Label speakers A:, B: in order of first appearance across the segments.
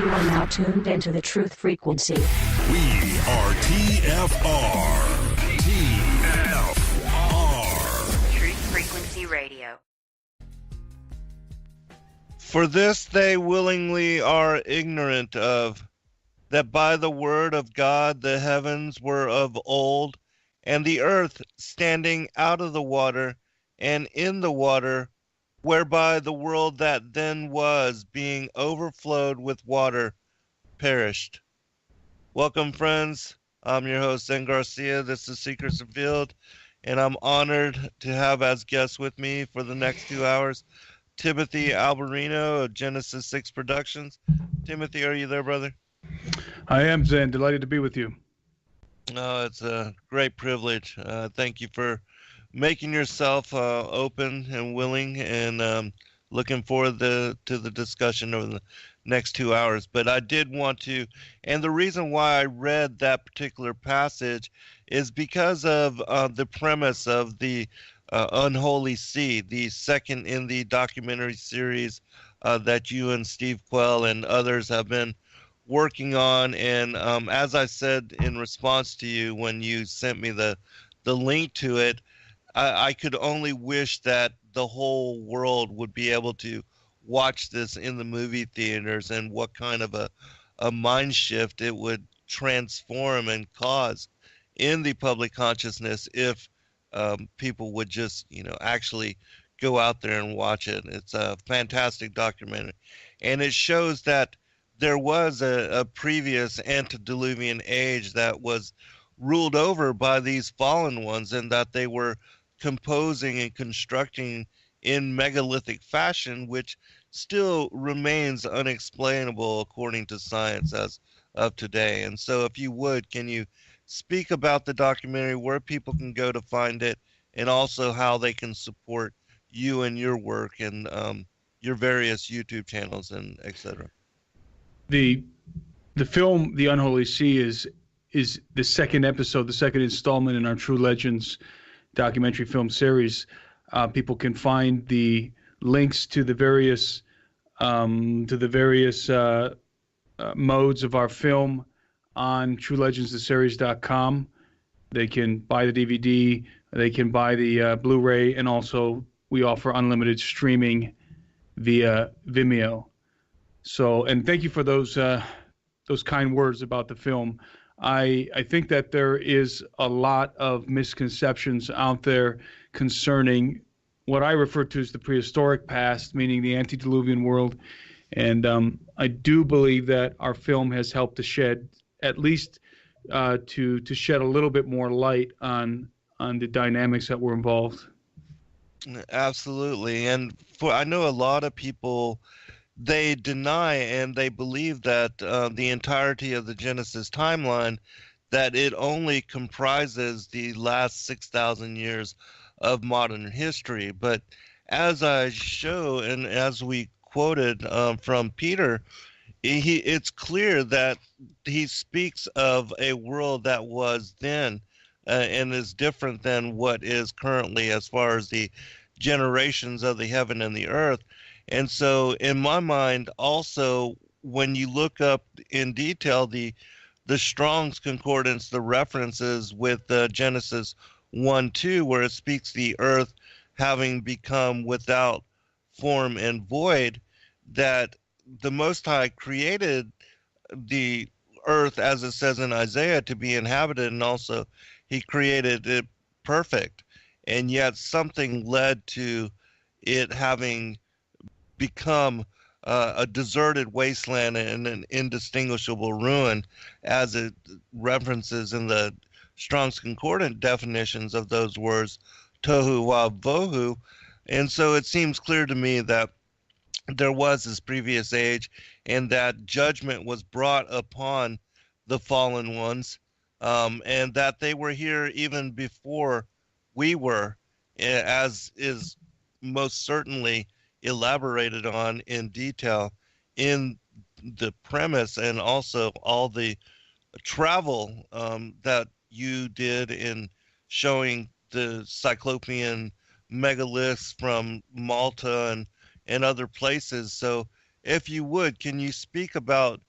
A: You are now tuned into the truth frequency.
B: We are TFR. TFR.
C: Truth Frequency Radio.
D: For this they willingly are ignorant of, that by the word of God the heavens were of old, and the earth standing out of the water and in the water, whereby the world that then was, being overflowed with water, perished. Welcome, friends. I'm your host, Zen Garcia. This is Secrets Revealed, and I'm honored to have as guests with me for the next 2 hours Timothy Alberino of Genesis 6 Productions. Timothy, are you there, brother?
E: I am, Zen. Delighted to be with you.
D: Oh, it's a great privilege. Thank you for making yourself open and willing, and looking forward to the discussion over the next 2 hours. But I did want to, and the reason why I read that particular passage is because of the premise of the Unholy See, the second in the documentary series that you and Steve Quell and others have been working on. And as I said in response to you when you sent me the link to it, I could only wish that the whole world would be able to watch this in the movie theaters, and what kind of a mind shift it would transform and cause in the public consciousness if people would just, actually go out there and watch it. It's a fantastic documentary, and it shows that there was a previous antediluvian age that was ruled over by these fallen ones, and that they were composing and constructing in megalithic fashion, which still remains unexplainable according to science as of today. And so if you would, can you speak about the documentary, where people can go to find it, and also how they can support you and your work and your various YouTube channels and etc.
E: The film, The Unholy See, is the second episode, the second installment in our True Legends documentary film series. People can find the links to the various modes of our film on TrueLegendsTheSeries.com. They can buy the DVD, they can buy the Blu-ray, and also we offer unlimited streaming via Vimeo. So, and thank you for those kind words about the film. I think that there is a lot of misconceptions out there concerning what I refer to as the prehistoric past, meaning the antediluvian world. And I do believe that our film has helped to shed, at least to shed a little bit more light on the dynamics that were involved.
D: Absolutely. And I know a lot of people, they deny and they believe that the entirety of the Genesis timeline, that it only comprises the last 6,000 years of modern history. But as I show, and as we quoted from Peter, it's clear that he speaks of a world that was then and is different than what is currently as far as the generations of the heaven and the earth. And so in my mind, also, when you look up in detail the Strong's Concordance, the references with Genesis 1:2, where it speaks the earth having become without form and void, that the Most High created the earth, as it says in Isaiah, to be inhabited, and also he created it perfect. And yet something led to it having become a deserted wasteland and an indistinguishable ruin, as it references in the Strong's Concordant definitions of those words, tohu wa vohu. And so it seems clear to me that there was this previous age, and that judgment was brought upon the fallen ones, and that they were here even before we were, as is most certainly elaborated on in detail in the premise, and also all the travel that you did in showing the Cyclopean megaliths from Malta and other places. So if you would, can you speak about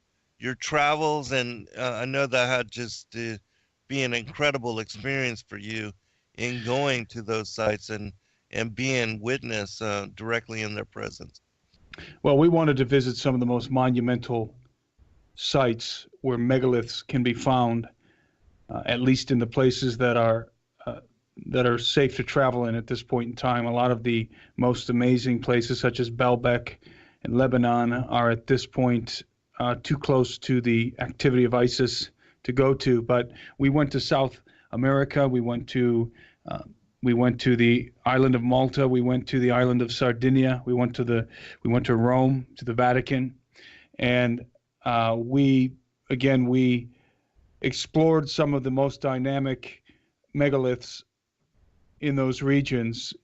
D: your travels, and I know that had just to be an incredible experience for you in going to those sites and being witness directly in their presence.
E: Well, we wanted to visit some of the most monumental sites where megaliths can be found, at least in the places that are safe to travel in at this point in time. A lot of the most amazing places, such as Baalbek and Lebanon, are at this point too close to the activity of ISIS to go to. But we went to South America. We went to the island of Malta. We went to the island of Sardinia. We went to Rome, to the Vatican, and we explored some of the most dynamic megaliths in those regions,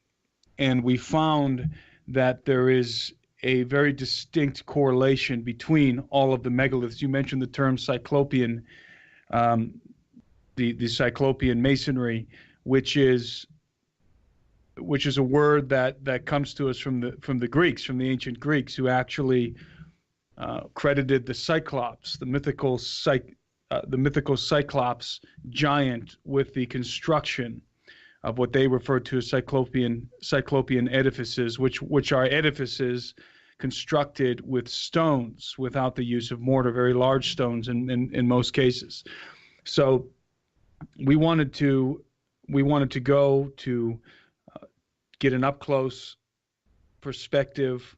E: and we found that there is a very distinct correlation between all of the megaliths. You mentioned the term Cyclopean, the Cyclopean masonry, which is a word that comes to us from the Greeks, from the ancient Greeks, who actually credited the Cyclops, the mythical Cyclops giant, with the construction of what they refer to as Cyclopean edifices, which are edifices constructed with stones without the use of mortar, very large stones in most cases. So we wanted to go to get an up close perspective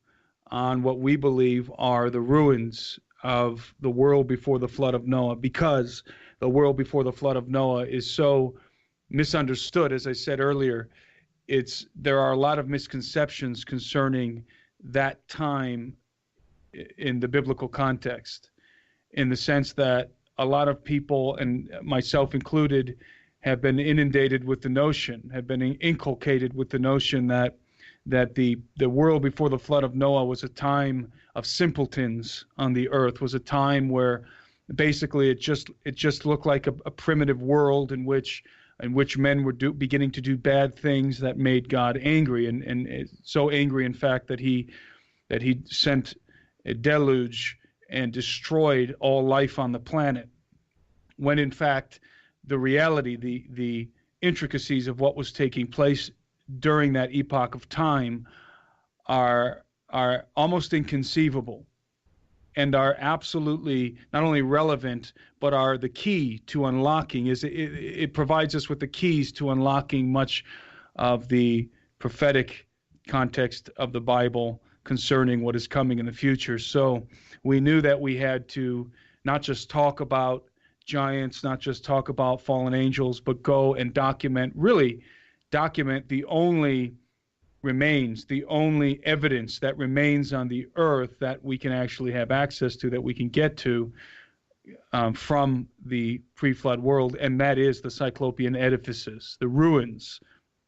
E: on what we believe are the ruins of the world before the flood of Noah, because the world before the flood of Noah is so misunderstood. As I said earlier, there are a lot of misconceptions concerning that time in the biblical context, in the sense that a lot of people, and myself included, have been inundated with the notion, have been inculcated with the notion that the world before the flood of Noah was a time of simpletons on the earth, was a time where basically it just looked like a primitive world in which men were beginning to do bad things that made God angry, and so angry, in fact, that he sent a deluge and destroyed all life on the planet, when in fact the reality, the intricacies of what was taking place during that epoch of time are almost inconceivable, and are absolutely not only relevant, but are the key to unlocking. It provides us with the keys to unlocking much of the prophetic context of the Bible concerning what is coming in the future. So we knew that we had to not just talk about giants, not just talk about fallen angels, but go and document the only evidence that remains on the earth that we can actually have access to, that we can get to from the pre-flood world, and that is the Cyclopean edifices, the ruins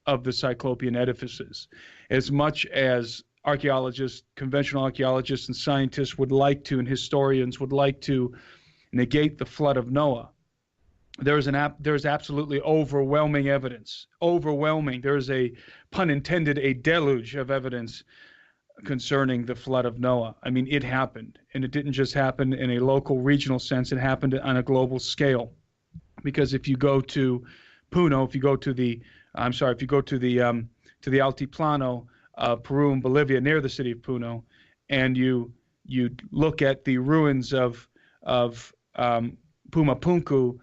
E: of the Cyclopean edifices. As much as archaeologists, conventional archaeologists and scientists would like to, and historians would like to negate the flood of Noah, there's absolutely overwhelming evidence. There's a, pun intended, a deluge of evidence concerning the flood of Noah. I mean, it happened, and it didn't just happen in a local, regional sense. It happened on a global scale. Because if you go to Puno, if you go to the Altiplano of Peru and Bolivia, near the city of Puno, and you look at the ruins of Pumapunku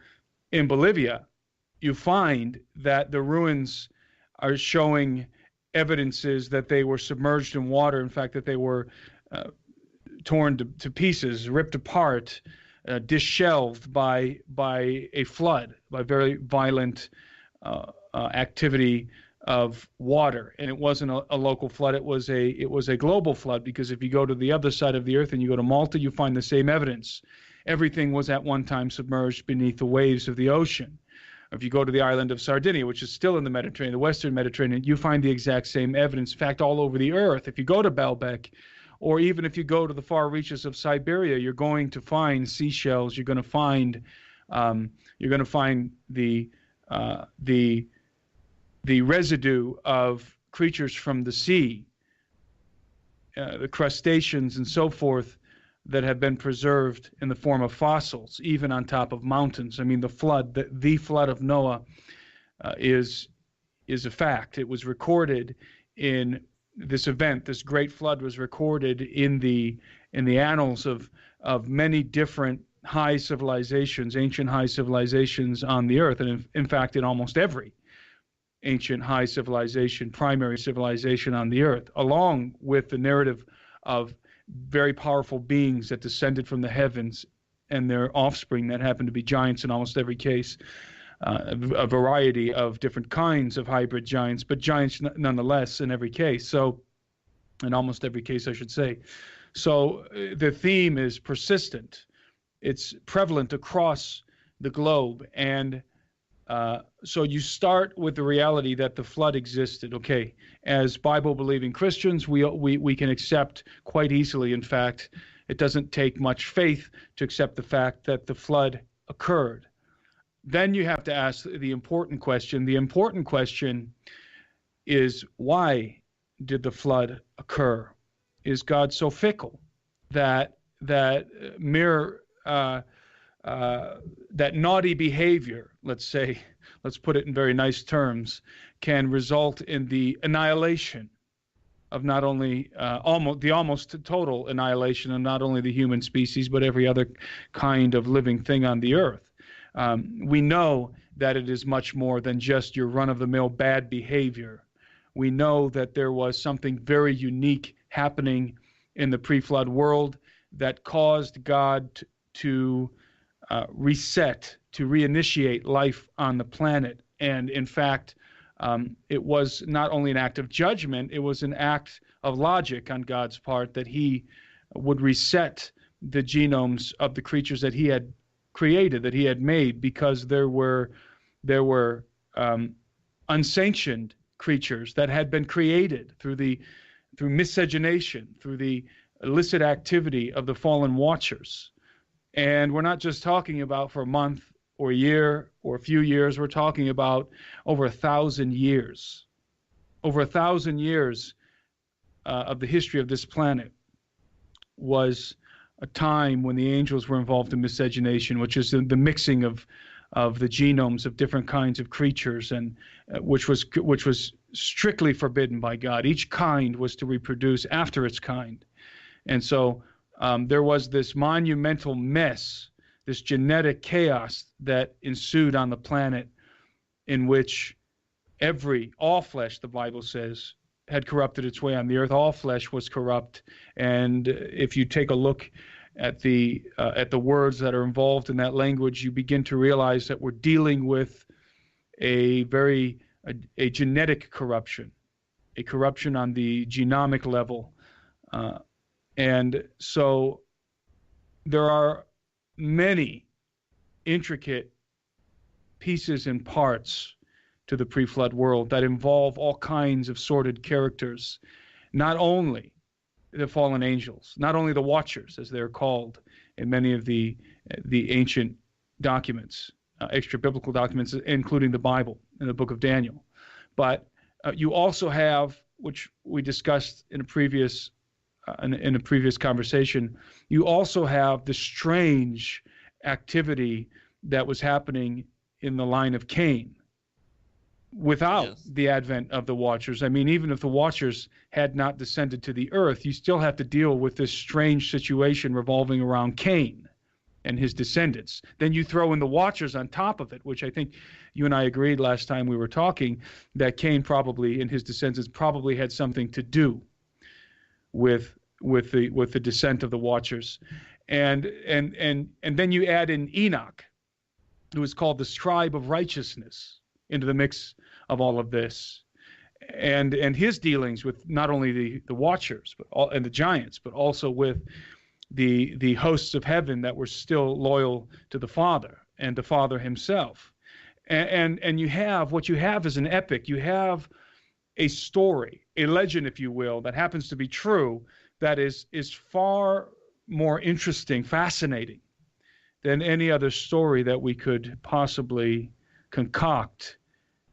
E: in Bolivia, you find that the ruins are showing evidences that they were submerged in water. In fact, that they were torn to pieces, ripped apart, disheveled by a flood, by very violent activity of water. And it wasn't a local flood; it was a global flood. Because if you go to the other side of the earth and you go to Malta, you find the same evidence. Everything was at one time submerged beneath the waves of the ocean. If you go to the island of Sardinia, which is still in the Mediterranean, the Western Mediterranean, you find the exact same evidence. In fact, all over the earth. If you go to Baalbek, or even if you go to the far reaches of Siberia, you're going to find seashells. You're going to find the residue of creatures from the sea, the crustaceans and so forth, that have been preserved in the form of fossils, even on top of mountains. I mean, the flood, the flood of Noah, is a fact. It was recorded in this event. This great flood was recorded in the annals of many different high civilizations, ancient high civilizations on the earth, and in fact, in almost every ancient high civilization, primary civilization on the earth, along with the narrative of very powerful beings that descended from the heavens and their offspring that happened to be giants in almost every case, a variety of different kinds of hybrid giants, but giants nonetheless in every case. So, in almost every case, I should say. So the theme is persistent. It's prevalent across the globe. And so you start with the reality that the flood existed. Okay, as Bible-believing Christians, we can accept quite easily, in fact, it doesn't take much faith to accept the fact that the flood occurred. Then you have to ask the important question. The important question is, why did the flood occur? Is God so fickle that naughty behavior, let's put it in very nice terms, can result in the annihilation of not only almost total annihilation of not only the human species but every other kind of living thing on the earth? We know that it is much more than just your run-of-the-mill bad behavior. We know that there was something very unique happening in the pre-flood world that caused God to reset, to reinitiate life on the planet. And in fact, it was not only an act of judgment, it was an act of logic on God's part that he would reset the genomes of the creatures that he had created, that he had made, because there were unsanctioned creatures that had been created through miscegenation, through the illicit activity of the fallen watchers. And we're not just talking about for a month or a year or a few years. We're talking about over 1,000 years. Over 1,000 years of the history of this planet was a time when the angels were involved in miscegenation, which is the mixing of the genomes of different kinds of creatures, and which was strictly forbidden by God. Each kind was to reproduce after its kind. And so there was this monumental mess, this genetic chaos that ensued on the planet, in which all flesh, the Bible says, had corrupted its way on the earth. All flesh was corrupt. And if you take a look at the words that are involved in that language, you begin to realize that we're dealing with a genetic corruption, a corruption on the genomic level. And so there are many intricate pieces and parts to the pre-flood world that involve all kinds of sordid characters, not only the fallen angels, not only the watchers, as they're called in many of the ancient documents, extra-biblical documents, including the Bible and the book of Daniel. But you also have, which we discussed in a previous conversation, you also have the strange activity that was happening in the line of Cain without the advent of the watchers. I mean, even if the watchers had not descended to the earth, you still have to deal with this strange situation revolving around Cain and his descendants. Then you throw in the watchers on top of it, which I think you and I agreed last time we were talking, that Cain probably and his descendants probably had something to do with the descent of the watchers. And then you add in Enoch, who is called the scribe of righteousness, into the mix of all of this, and his dealings with not only the watchers and the giants, but also with the hosts of heaven that were still loyal to the Father and the Father himself. And you have what you have is an epic. You have a story, a legend, if you will, that happens to be true, that is far more interesting, fascinating than any other story that we could possibly concoct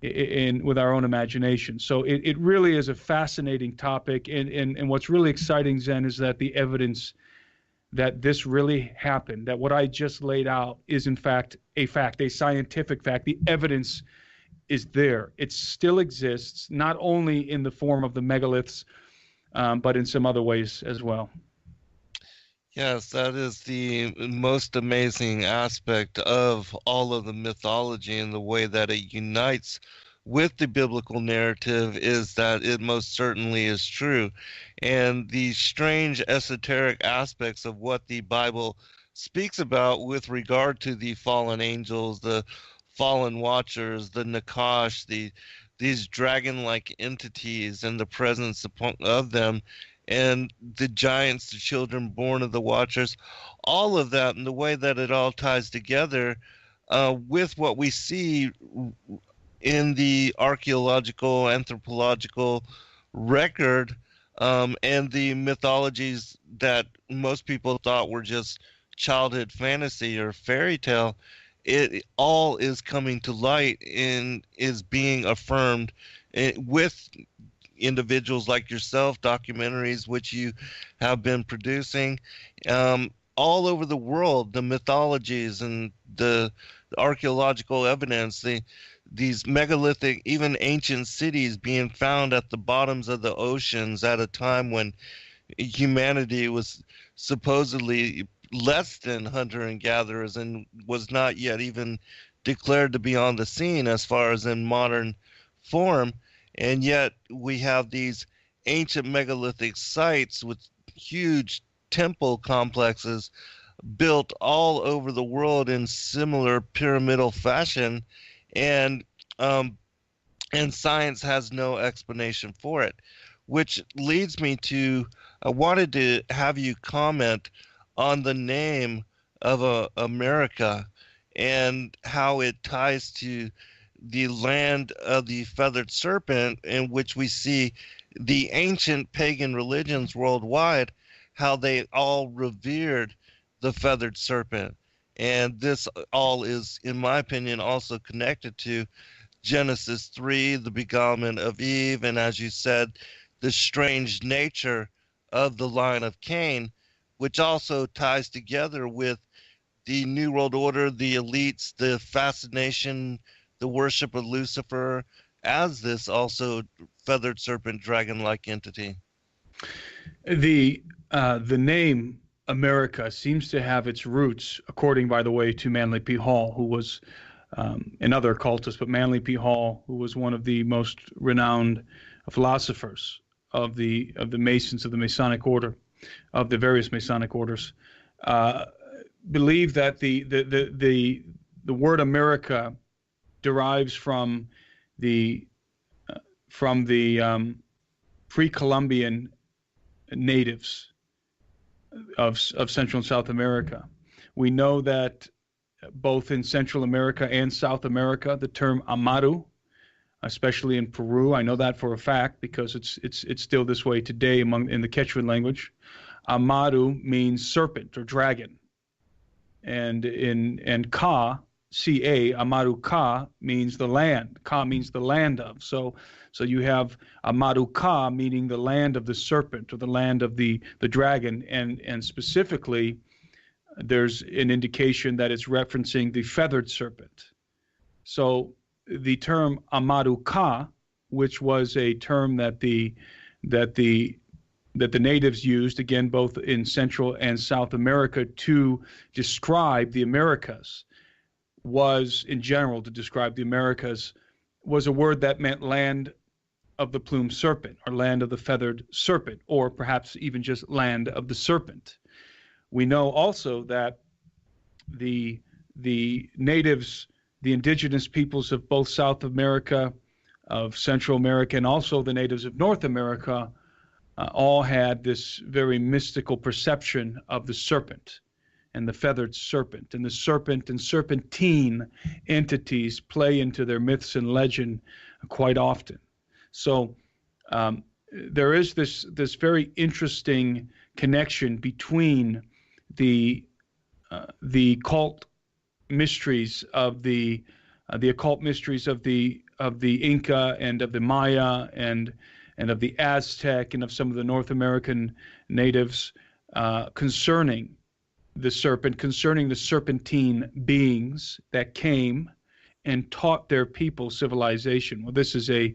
E: with our own imagination. So it really is a fascinating topic, and what's really exciting, Zen, is that the evidence that this really happened, that what I just laid out is in fact, a scientific fact. The evidence is there. It still exists, not only in the form of the megaliths, but in some other ways as well.
D: Yes, that is the most amazing aspect of all of the mythology, and the way that it unites with the biblical narrative is that it most certainly is true. And the strange esoteric aspects of what the Bible speaks about with regard to the fallen angels, the fallen watchers, the Nakash, these dragon-like entities, and the presence of them, and the giants, the children born of the watchers, all of that, and the way that it all ties together with what we see in the archaeological, anthropological record, and the mythologies that most people thought were just childhood fantasy or fairy tale. It all is coming to light and is being affirmed with individuals like yourself, documentaries which you have been producing all over the world, the mythologies and the archaeological evidence, these megalithic, even ancient cities being found at the bottoms of the oceans at a time when humanity was supposedly less than hunter and gatherers and was not yet even declared to be on the scene as far as in modern form. And yet we have these ancient megalithic sites with huge temple complexes built all over the world in similar pyramidal fashion, and science has no explanation for it, which leads me to, I wanted to have you comment on the name of America and how it ties to the land of the feathered serpent, in which we see the ancient pagan religions worldwide, how they all revered the feathered serpent. And this all is, in my opinion, also connected to Genesis 3, the beguilement of Eve, and as you said, the strange nature of the line of Cain, which also ties together with the New World Order, the elites, the fascination, the worship of Lucifer as this also feathered serpent dragon-like entity.
E: The name America seems to have its roots, according, by the way, to Manly P. Hall, who was another occultist, but Manly P. Hall, who was one of the most renowned philosophers of the Masons of the Masonic order, of the various Masonic orders, believed that the word America derives from the pre-Columbian natives of Central and South America. We know that both in Central America and South America, the term Amaru, especially in Peru, I know that for a fact because it's still this way today in the Quechua language. Amaru means serpent or dragon, and Ka, Ca, Amaru Ka, means the land. Ka means the land of. So you have Amaru Ka, meaning the land of the serpent or the land of the dragon, and specifically there's an indication that it's referencing the feathered serpent. So the term Amaru Ka, which was a term that the natives used, again, both in Central and South America to describe the Americas, was in general to describe the Americas, was a word that meant land of the plumed serpent or land of the feathered serpent, or perhaps even just land of the serpent. We know also that the natives, the indigenous peoples of both South America, of Central America, and also the natives of North America, all had this very mystical perception of the serpent and the feathered serpent. And the serpent and serpentine entities play into their myths and legend quite often. So there is this very interesting connection between the occult mysteries of the occult mysteries of the Inca and of the Maya and of the Aztec and of some of the North American natives concerning the serpent, concerning the serpentine beings that came and taught their people civilization. Well, this is a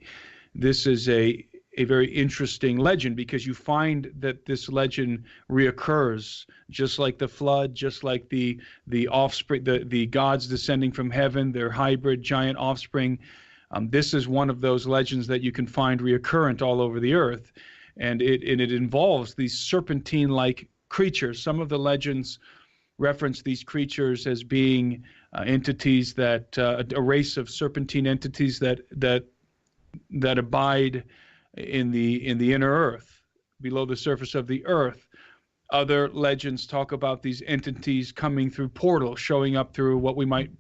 E: very interesting legend, because you find that this legend reoccurs, just like the flood, just like the offspring, the gods descending from heaven, their hybrid giant offspring. This is one of those legends that you can find reoccurrent all over the earth, and it involves these serpentine-like creatures. Some of the legends reference these creatures as being entities that a race of serpentine entities that abide in the inner earth, below the surface of the earth. Other legends talk about these entities coming through portals, showing up through what we might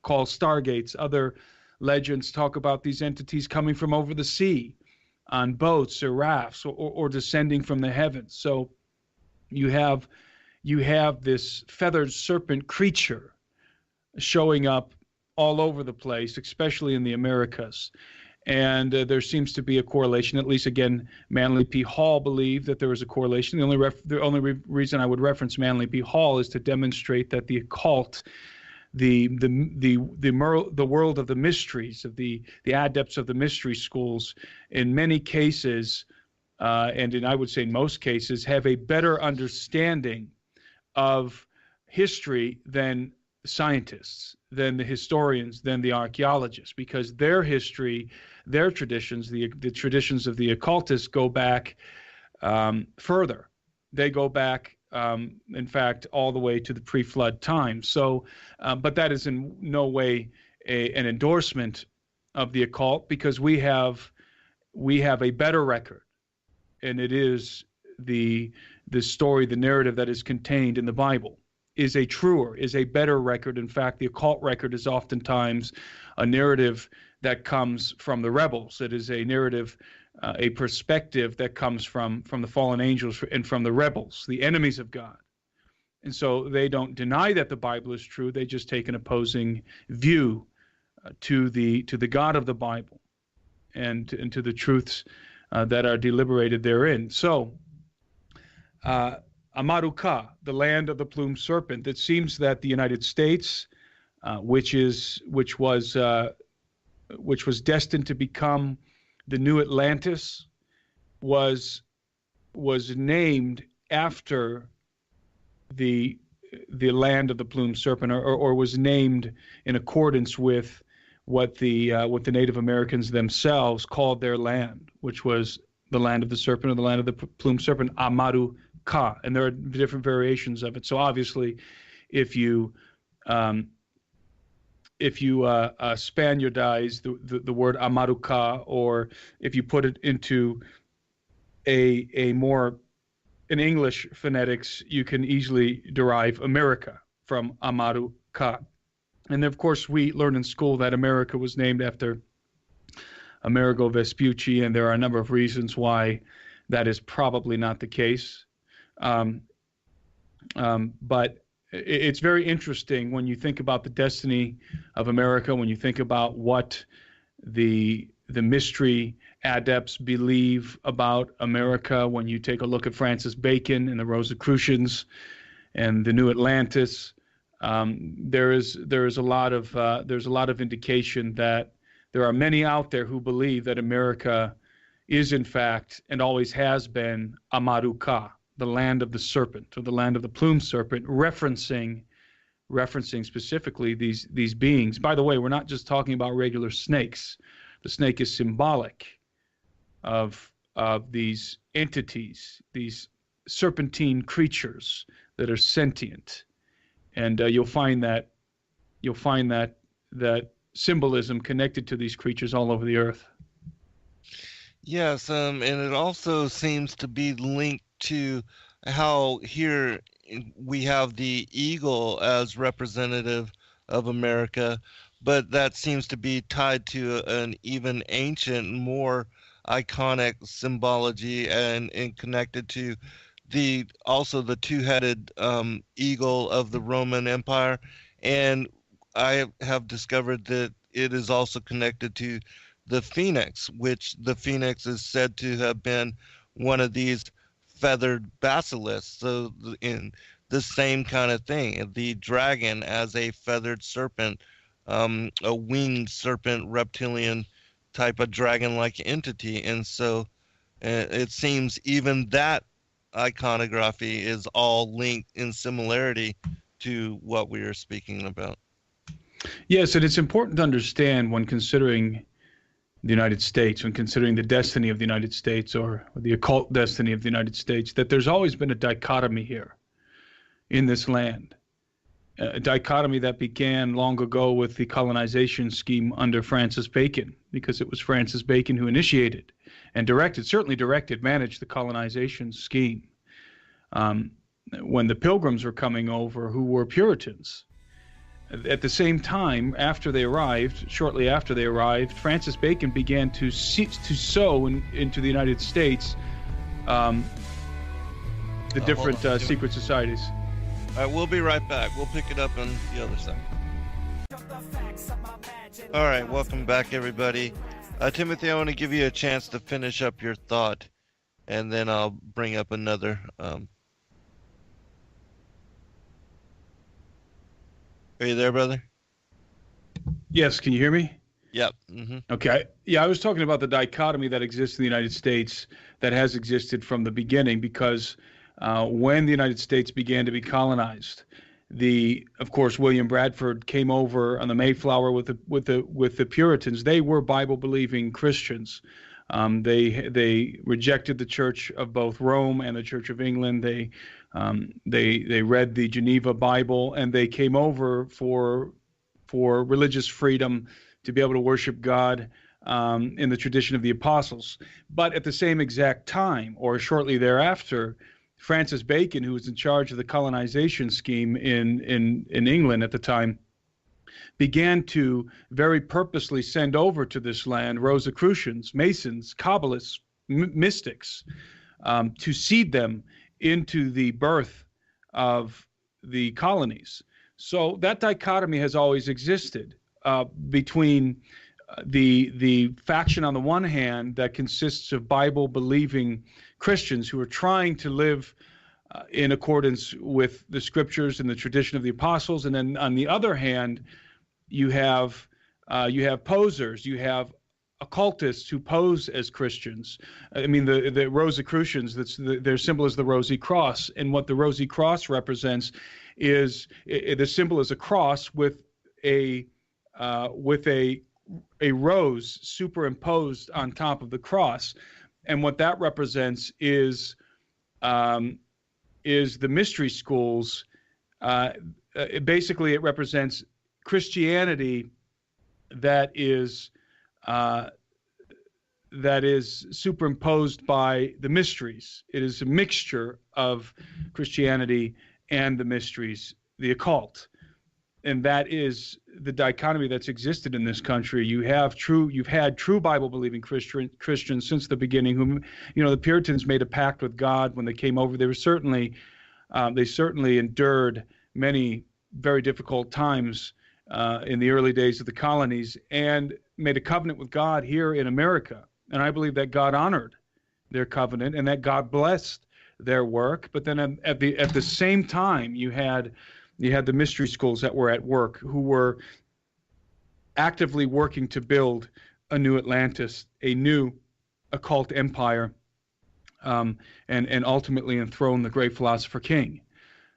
E: call stargates. Other legends talk about these entities coming from over the sea on boats or rafts, or descending from the heavens. So you have this feathered serpent creature showing up all over the place, especially in the Americas. And there seems to be a correlation. At least, again, Manly P. Hall believed that there was a correlation. The only reason I would reference Manly P. Hall is to demonstrate that the occult, the world of the mysteries, of the adepts of the mystery schools, in many cases, and I would say in most cases, have a better understanding of history than scientists, than the historians, than the archaeologists, because their history, their traditions, the traditions of the occultists go back further. They go back, in fact, all the way to the pre-flood time. So, but that is in no way an endorsement of the occult, because we have a better record, and it is the story, the narrative that is contained in the Bible is a better record. In fact, the occult record is oftentimes a narrative that comes from the rebels. It is a narrative, a perspective that comes from the fallen angels and from the rebels, the enemies of God. And so they don't deny that the Bible is true. They just take an opposing view to the God of the Bible and to the truths that are deliberated therein. So, Ameruca, the land of the plumed serpent. It seems that the United States, which was destined to become the new Atlantis, was named after the land of the plumed serpent, or was named in accordance with what the Native Americans themselves called their land, which was the land of the serpent, or the land of the plumed serpent, Ameruca. And there are different variations of it. So obviously, if you Spaniardize the word Ameruca, or if you put it into a more in English phonetics, you can easily derive America from Ameruca. And of course, we learned in school that America was named after Amerigo Vespucci, and there are a number of reasons why that is probably not the case. But it's very interesting when you think about the destiny of America, when you think about what the mystery adepts believe about America, when you take a look at Francis Bacon and the Rosicrucians and the New Atlantis. There is a lot of indication that there are many out there who believe that America is, in fact, and always has been, Ameruca, the land of the serpent, or the land of the plumed serpent, referencing specifically these beings. By the way, we're not just talking about regular snakes. The snake is symbolic of these entities, these serpentine creatures that are sentient, and you'll find that symbolism connected to these creatures all over the earth.
D: Yes, and it also seems to be linked to how here we have the eagle as representative of America, but that seems to be tied to an even ancient, more iconic symbology, and connected to also the two-headed eagle of the Roman Empire. And I have discovered that it is also connected to the phoenix, which the phoenix is said to have been one of these feathered basilisks. So the same kind of thing. The dragon as a feathered serpent, a winged serpent, reptilian type of dragon-like entity. And so it seems even that iconography is all linked in similarity to what we are speaking about.
E: Yes, and it's important to understand when considering the United States, when considering the destiny of the United States or the occult destiny of the United States, that there's always been a dichotomy here in this land. A dichotomy that began long ago with the colonization scheme under Francis Bacon, because it was Francis Bacon who initiated and managed the colonization scheme. When the Pilgrims were coming over, who were Puritans, at the same time, shortly after they arrived, Francis Bacon began to sow into the United States the different secret societies.
D: All right, we'll be right back. We'll pick it up on the other side. All right, welcome back, everybody. Timothy, I want to give you a chance to finish up your thought, and then I'll bring up another. Are you there, brother?
E: Yes, can you hear me?
D: Yep. Mm-hmm.
E: Okay. Yeah, I was talking about the dichotomy that exists in the United States, that has existed from the beginning, because when the United States began to be colonized, of course, William Bradford came over on the Mayflower with the Puritans. They were Bible-believing Christians. They rejected the Church of both Rome and the Church of England. They read the Geneva Bible, and they came over for religious freedom, to be able to worship God in the tradition of the apostles. But at the same exact time, or shortly thereafter, Francis Bacon, who was in charge of the colonization scheme in England at the time, began to very purposely send over to this land Rosicrucians, Masons, Kabbalists, mystics, to seed them into the birth of the colonies. So that dichotomy has always existed between the faction on the one hand that consists of Bible-believing Christians who are trying to live in accordance with the scriptures and the tradition of the apostles, and then on the other hand, you have posers, you have occultists who pose as Christians. I mean, the Rosicrucians, their symbol is the Rosy Cross, and what the Rosy Cross represents is the symbol is a cross with a rose superimposed on top of the cross, and what that represents is the mystery schools. Basically, it represents Christianity that is superimposed by the mysteries. It is a mixture of Christianity and the mysteries, the occult. And that is the dichotomy that's existed in this country. You've had true Bible-believing Christians since the beginning, whom, the Puritans made a pact with God when they came over. They certainly endured many very difficult times in the early days of the colonies, and made a covenant with God here in America. And I believe that God honored their covenant and that God blessed their work. But then at the same time, you had the mystery schools that were at work, who were actively working to build a new Atlantis, a new occult empire, and ultimately enthrone the great philosopher king.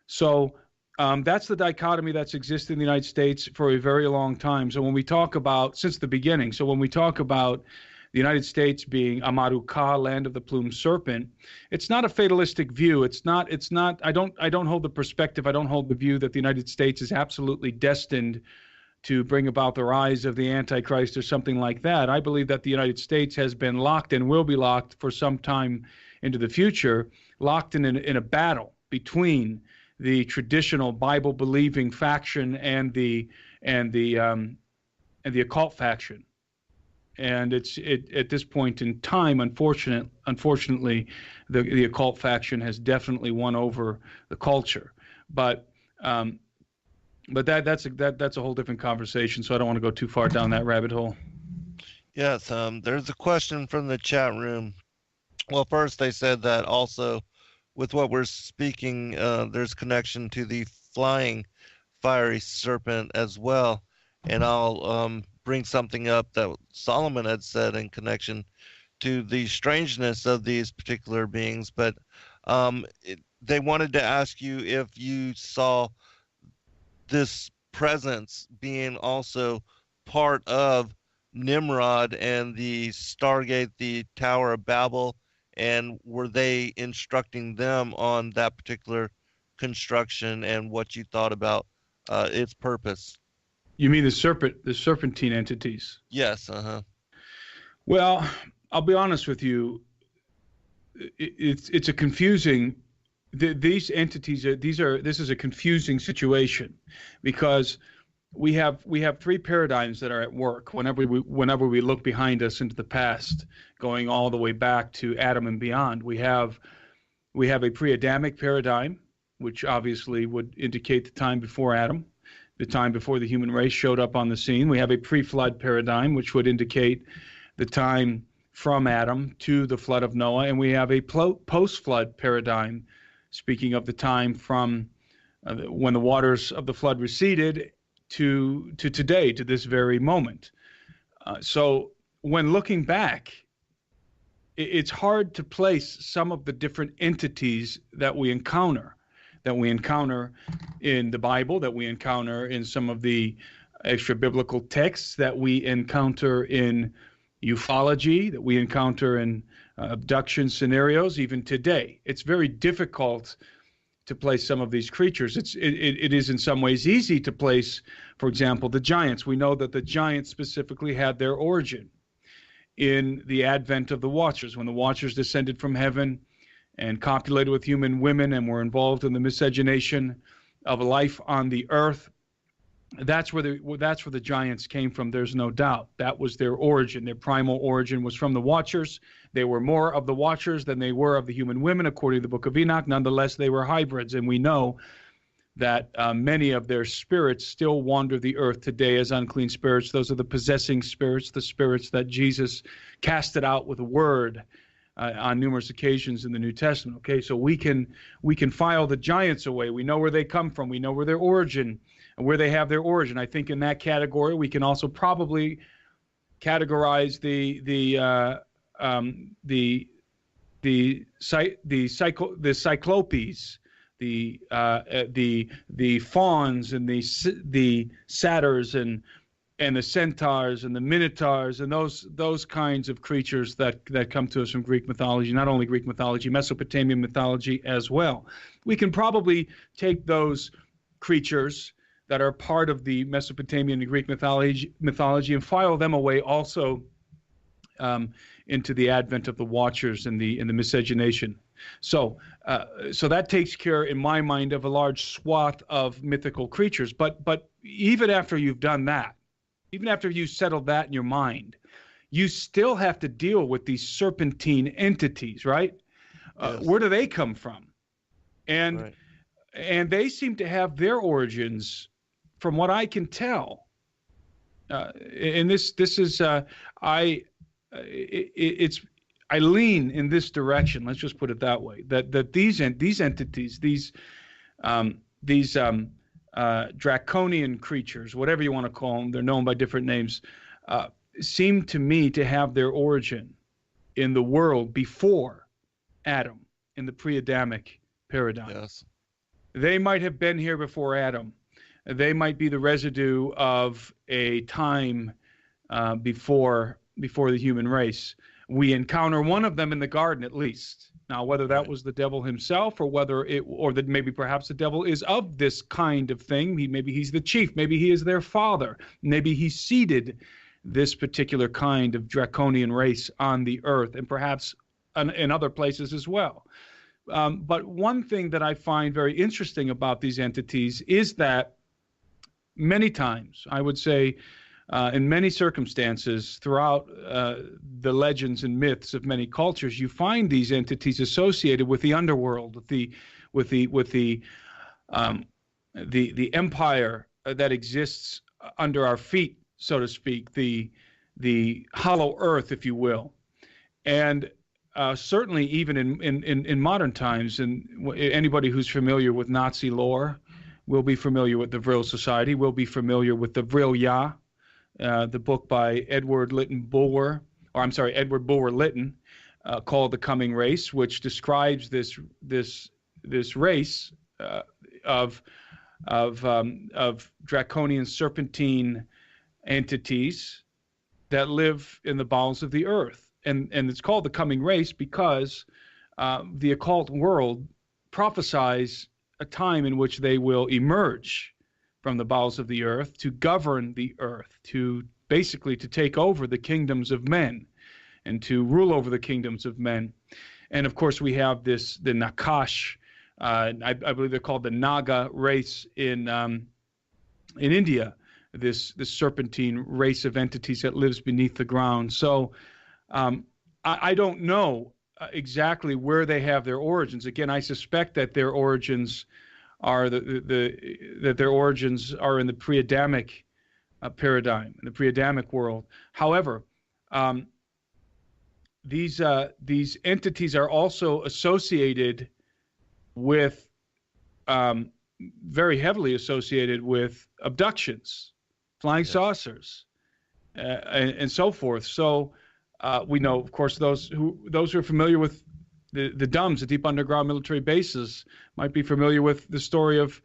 E: So that's the dichotomy that's existed in the United States for a very long time. So when we talk about, since the beginning, so when we talk about the United States being Ameruca, land of the Plumed Serpent, it's not a fatalistic view. It's not, I don't hold the perspective, I don't hold the view that the United States is absolutely destined to bring about the rise of the Antichrist or something like that. I believe that the United States has been locked and will be locked for some time into the future, locked in a battle between the traditional Bible-believing faction and the occult faction. And at this point in time, unfortunately, the occult faction has definitely won over the culture. But that's a whole different conversation. So I don't want to go too far down that rabbit hole.
D: Yes, there's a question from the chat room. Well, first they said that also with what we're speaking, there's connection to the flying fiery serpent as well. And I'll bring something up that Solomon had said in connection to the strangeness of these particular beings. But they wanted to ask you if you saw this presence being also part of Nimrod and the Stargate, the Tower of Babel, and were they instructing them on that particular construction and what you thought about its purpose?
E: You mean the serpentine entities?
D: Yes. Uh-huh.
E: Well, I'll be honest with you. It's a confusing. These entities this is a confusing situation, because we have three paradigms that are at work whenever we look behind us into the past, going all the way back to Adam and beyond. We have a pre-Adamic paradigm, which obviously would indicate the time before Adam, the time before the human race showed up on the scene. We have a pre-flood paradigm, which would indicate the time from Adam to the flood of Noah, and we have a post-flood paradigm, speaking of the time from when the waters of the flood receded to today, to this very moment. So when looking back, it's hard to place some of the different entities that we encounter in the Bible, that we encounter in some of the extra biblical texts, that we encounter in ufology, that we encounter in abduction scenarios, even today. It's very difficult to place some of these creatures. It is in some ways easy to place, for example, the giants. We know that the giants specifically had their origin in the advent of the Watchers, when the Watchers descended from heaven and copulated with human women and were involved in the miscegenation of life on the earth. That's where the giants came from. There's no doubt. That was their origin. Their primal origin was from the Watchers. They were more of the Watchers than they were of the human women, according to the Book of Enoch. Nonetheless, they were hybrids, and we know that many of their spirits still wander the earth today as unclean spirits. Those are the possessing spirits, the spirits that Jesus casted out with a word on numerous occasions in the New Testament. Okay, so we can file the giants away. We know where they come from. We know where their origin and where they have their origin. I think in that category we can also probably categorize the cyclopes, the fawns and the satyrs and the centaurs and the minotaurs and those kinds of creatures that come to us from Greek mythology, not only Greek mythology, Mesopotamian mythology as well. We can probably take those creatures that are part of the Mesopotamian and Greek mythology and file them away also into the advent of the Watchers and the miscegenation. So that takes care, in my mind, of a large swath of mythical creatures. But even after you've done that, even after you settled that in your mind, you still have to deal with these serpentine entities, right? Yes. Where do they come from? And they seem to have their origins, from what I can tell. And this is I lean in this direction. Let's just put it that way. That these entities, these draconian creatures, whatever you want to call them, they're known by different names, seem to me to have their origin in the world before Adam, in the pre-Adamic paradigm. Yes. They might have been here before Adam. They might be the residue of a time before the human race. We encounter one of them in the garden, at least. Now, whether that was the devil himself, or whether maybe perhaps the devil is of this kind of thing. Maybe he's the chief. Maybe he is their father. Maybe he seeded this particular kind of draconian race on the earth, and perhaps in other places as well. But one thing that I find very interesting about these entities is that many times, I would say, in many circumstances throughout the legends and myths of many cultures, you find these entities associated with the underworld, with the empire that exists under our feet, so to speak, the hollow earth, if you will. And certainly even in modern times, and anybody who's familiar with Nazi lore will be familiar with the Vril Society, will be familiar with the Vril Ya, the book by Edward Bulwer Lytton, called The Coming Race, which describes this race of draconian serpentine entities that live in the bowels of the earth. And it's called the coming race because the occult world prophesies a time in which they will emerge from the bowels of the earth to govern the earth, to basically to take over the kingdoms of men and to rule over the kingdoms of men. And of course, we have the Nakash, I believe they're called the Naga race in India, this serpentine race of entities that lives beneath the ground. So I don't know exactly where they have their origins. Again, I suspect that their origins are that their origins are in the pre-Adamic paradigm, in the pre-Adamic world. However, these entities are also associated with, very heavily associated with abductions, flying saucers, and so forth. So we know, of course, those who are familiar with the DUMBs, the deep underground military bases, might be familiar with the story of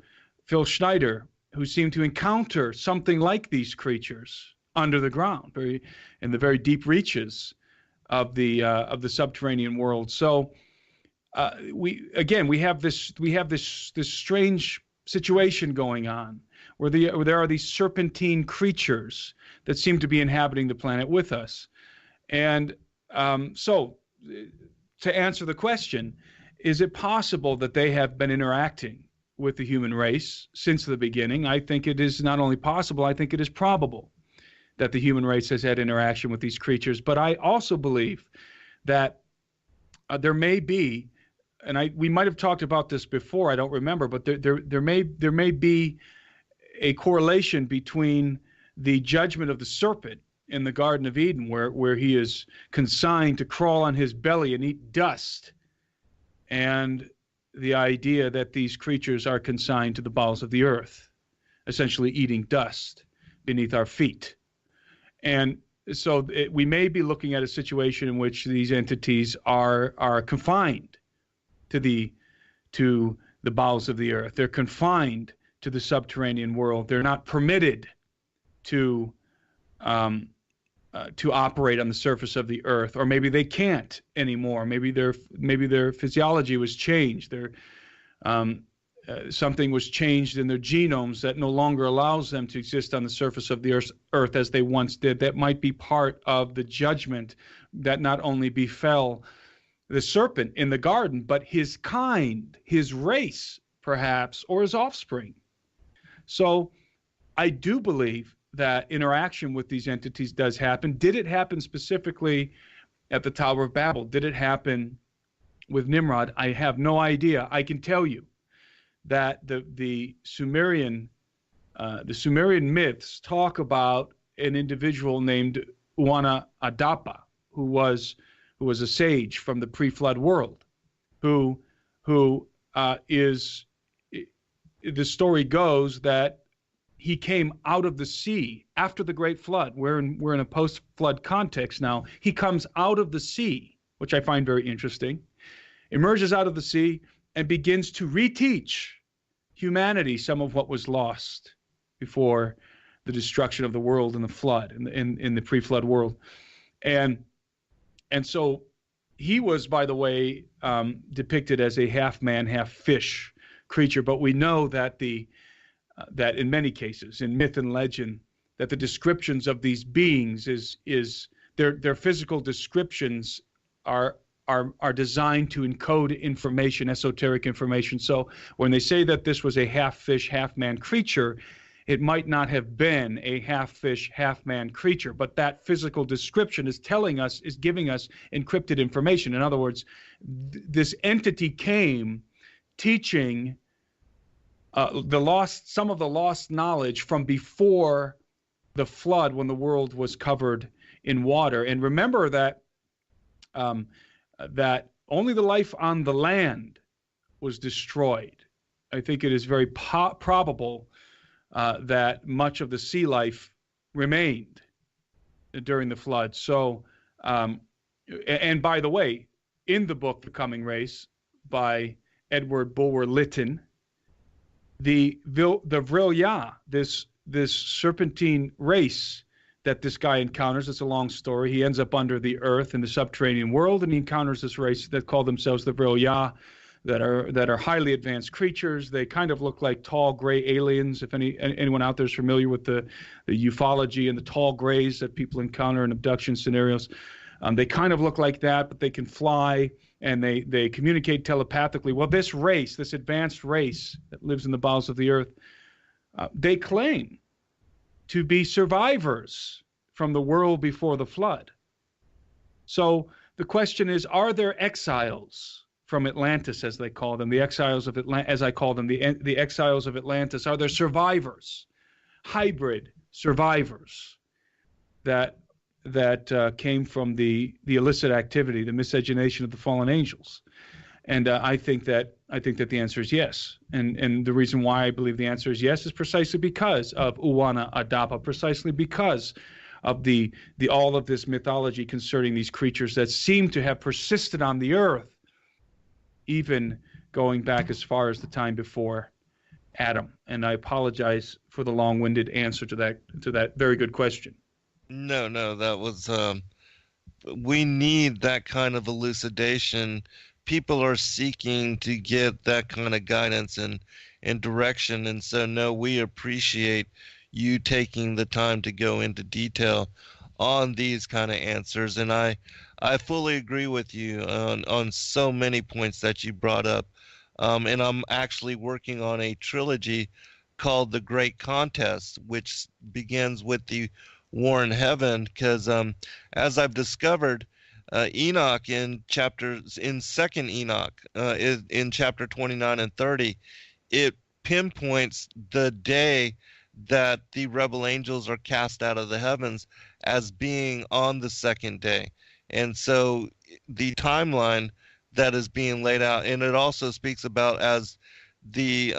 E: Phil Schneider, who seemed to encounter something like these creatures under the ground, in the very deep reaches of the subterranean world. So we have this strange situation going on where there are these serpentine creatures that seem to be inhabiting the planet with us. And so to answer the question, is it possible that they have been interacting with the human race since the beginning? I think it is not only possible, I think it is probable that the human race has had interaction with these creatures. But I also believe that there may be, and we might have talked about this before, I don't remember, but there may be a correlation between the judgment of the serpent in the Garden of Eden, where he is consigned to crawl on his belly and eat dust, and the idea that these creatures are consigned to the bowels of the earth, essentially eating dust beneath our feet. And so we may be looking at a situation in which these entities are confined to the bowels of the earth. They're confined to the subterranean world. They're not permitted to operate on the surface of the earth, or maybe they can't anymore. Maybe their physiology was changed. Something was changed in their genomes that no longer allows them to exist on the surface of the earth as they once did. That might be part of the judgment that not only befell the serpent in the garden, but his kind, his race, perhaps, or his offspring. So I do believe that interaction with these entities does happen. Did it happen specifically at the Tower of Babel? Did it happen with Nimrod? I have no idea. I can tell you that the Sumerian myths talk about an individual named Uana Adapa, who was a sage from the pre-flood world, who is, the story goes that he came out of the sea after the Great Flood. We're in a post-flood context now. He comes out of the sea, which I find very interesting, emerges out of the sea, and begins to reteach humanity some of what was lost before the destruction of the world in the flood, in the pre-flood world. And so he was, by the way, depicted as a half-man, half-fish creature. But we know that that in many cases, in myth and legend, that the descriptions of these beings is their physical descriptions are designed to encode information, esoteric information. So when they say that this was a half-fish, half-man creature, it might not have been a half-fish, half-man creature, but that physical description is giving us encrypted information. In other words, this entity came teaching some of the lost knowledge from before the flood, when the world was covered in water. And remember that that only the life on the land was destroyed. I think it is very probable that much of the sea life remained during the flood. So, and by the way, in the book The Coming Race by Edward Bulwer Lytton, the Vril-Ya, this serpentine race that this guy encounters, it's a long story. He ends up under the earth in the subterranean world, and he encounters this race that call themselves the Vril-Ya, that are highly advanced creatures. They kind of look like tall gray aliens. If anyone out there is familiar with the ufology and the tall grays that people encounter in abduction scenarios, they kind of look like that, but they can fly and they communicate telepathically. Well, this race, this advanced race that lives in the bowels of the earth, they claim to be survivors from the world before the flood. So the question is, are there exiles from Atlantis, as they call them, the exiles of as I call them, the exiles of Atlantis? Are there survivors, hybrid survivors that came from the illicit activity, the miscegenation of the fallen angels? And I think that the answer is yes. And the reason why I believe the answer is yes is precisely because of Uwana Adapa, precisely because of the all of this mythology concerning these creatures that seem to have persisted on the earth, even going back as far as the time before Adam. And I apologize for the long-winded answer to that very good question.
D: No, that was we need that kind of elucidation. People are seeking to get that kind of guidance and direction, and so no, we appreciate you taking the time to go into detail on these kind of answers. And I fully agree with you on so many points that you brought up. And I'm actually working on a trilogy called The Great Contest, which begins with the war in heaven, because as I've discovered, Enoch in Second Enoch, in chapter 29 and 30, it pinpoints the day that the rebel angels are cast out of the heavens as being on the second day. And so the timeline that is being laid out, and it also speaks about as the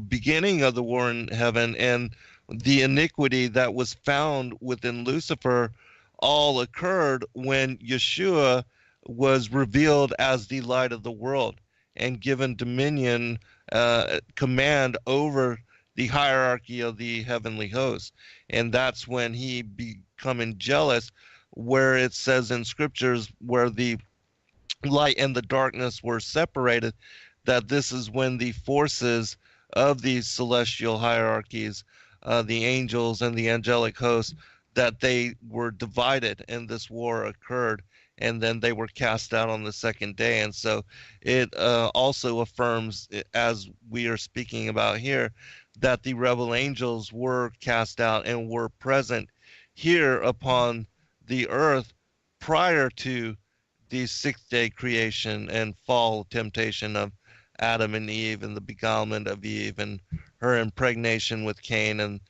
D: beginning of the war in heaven and the iniquity that was found within Lucifer, all occurred when Yeshua was revealed as the light of the world and given dominion, command over the hierarchy of the heavenly host. And that's when he becoming jealous, where it says in scriptures where the light and the darkness were separated, that this is when the forces of these celestial hierarchies, the angels and the angelic hosts, that they were divided and this war occurred, and then they were cast out on the second day. And so it also affirms, as we are speaking about here, that the rebel angels were cast out and were present here upon the earth prior to the sixth day creation and fall temptation of Adam and Eve and the beguilement of Eve and her impregnation with Cain. And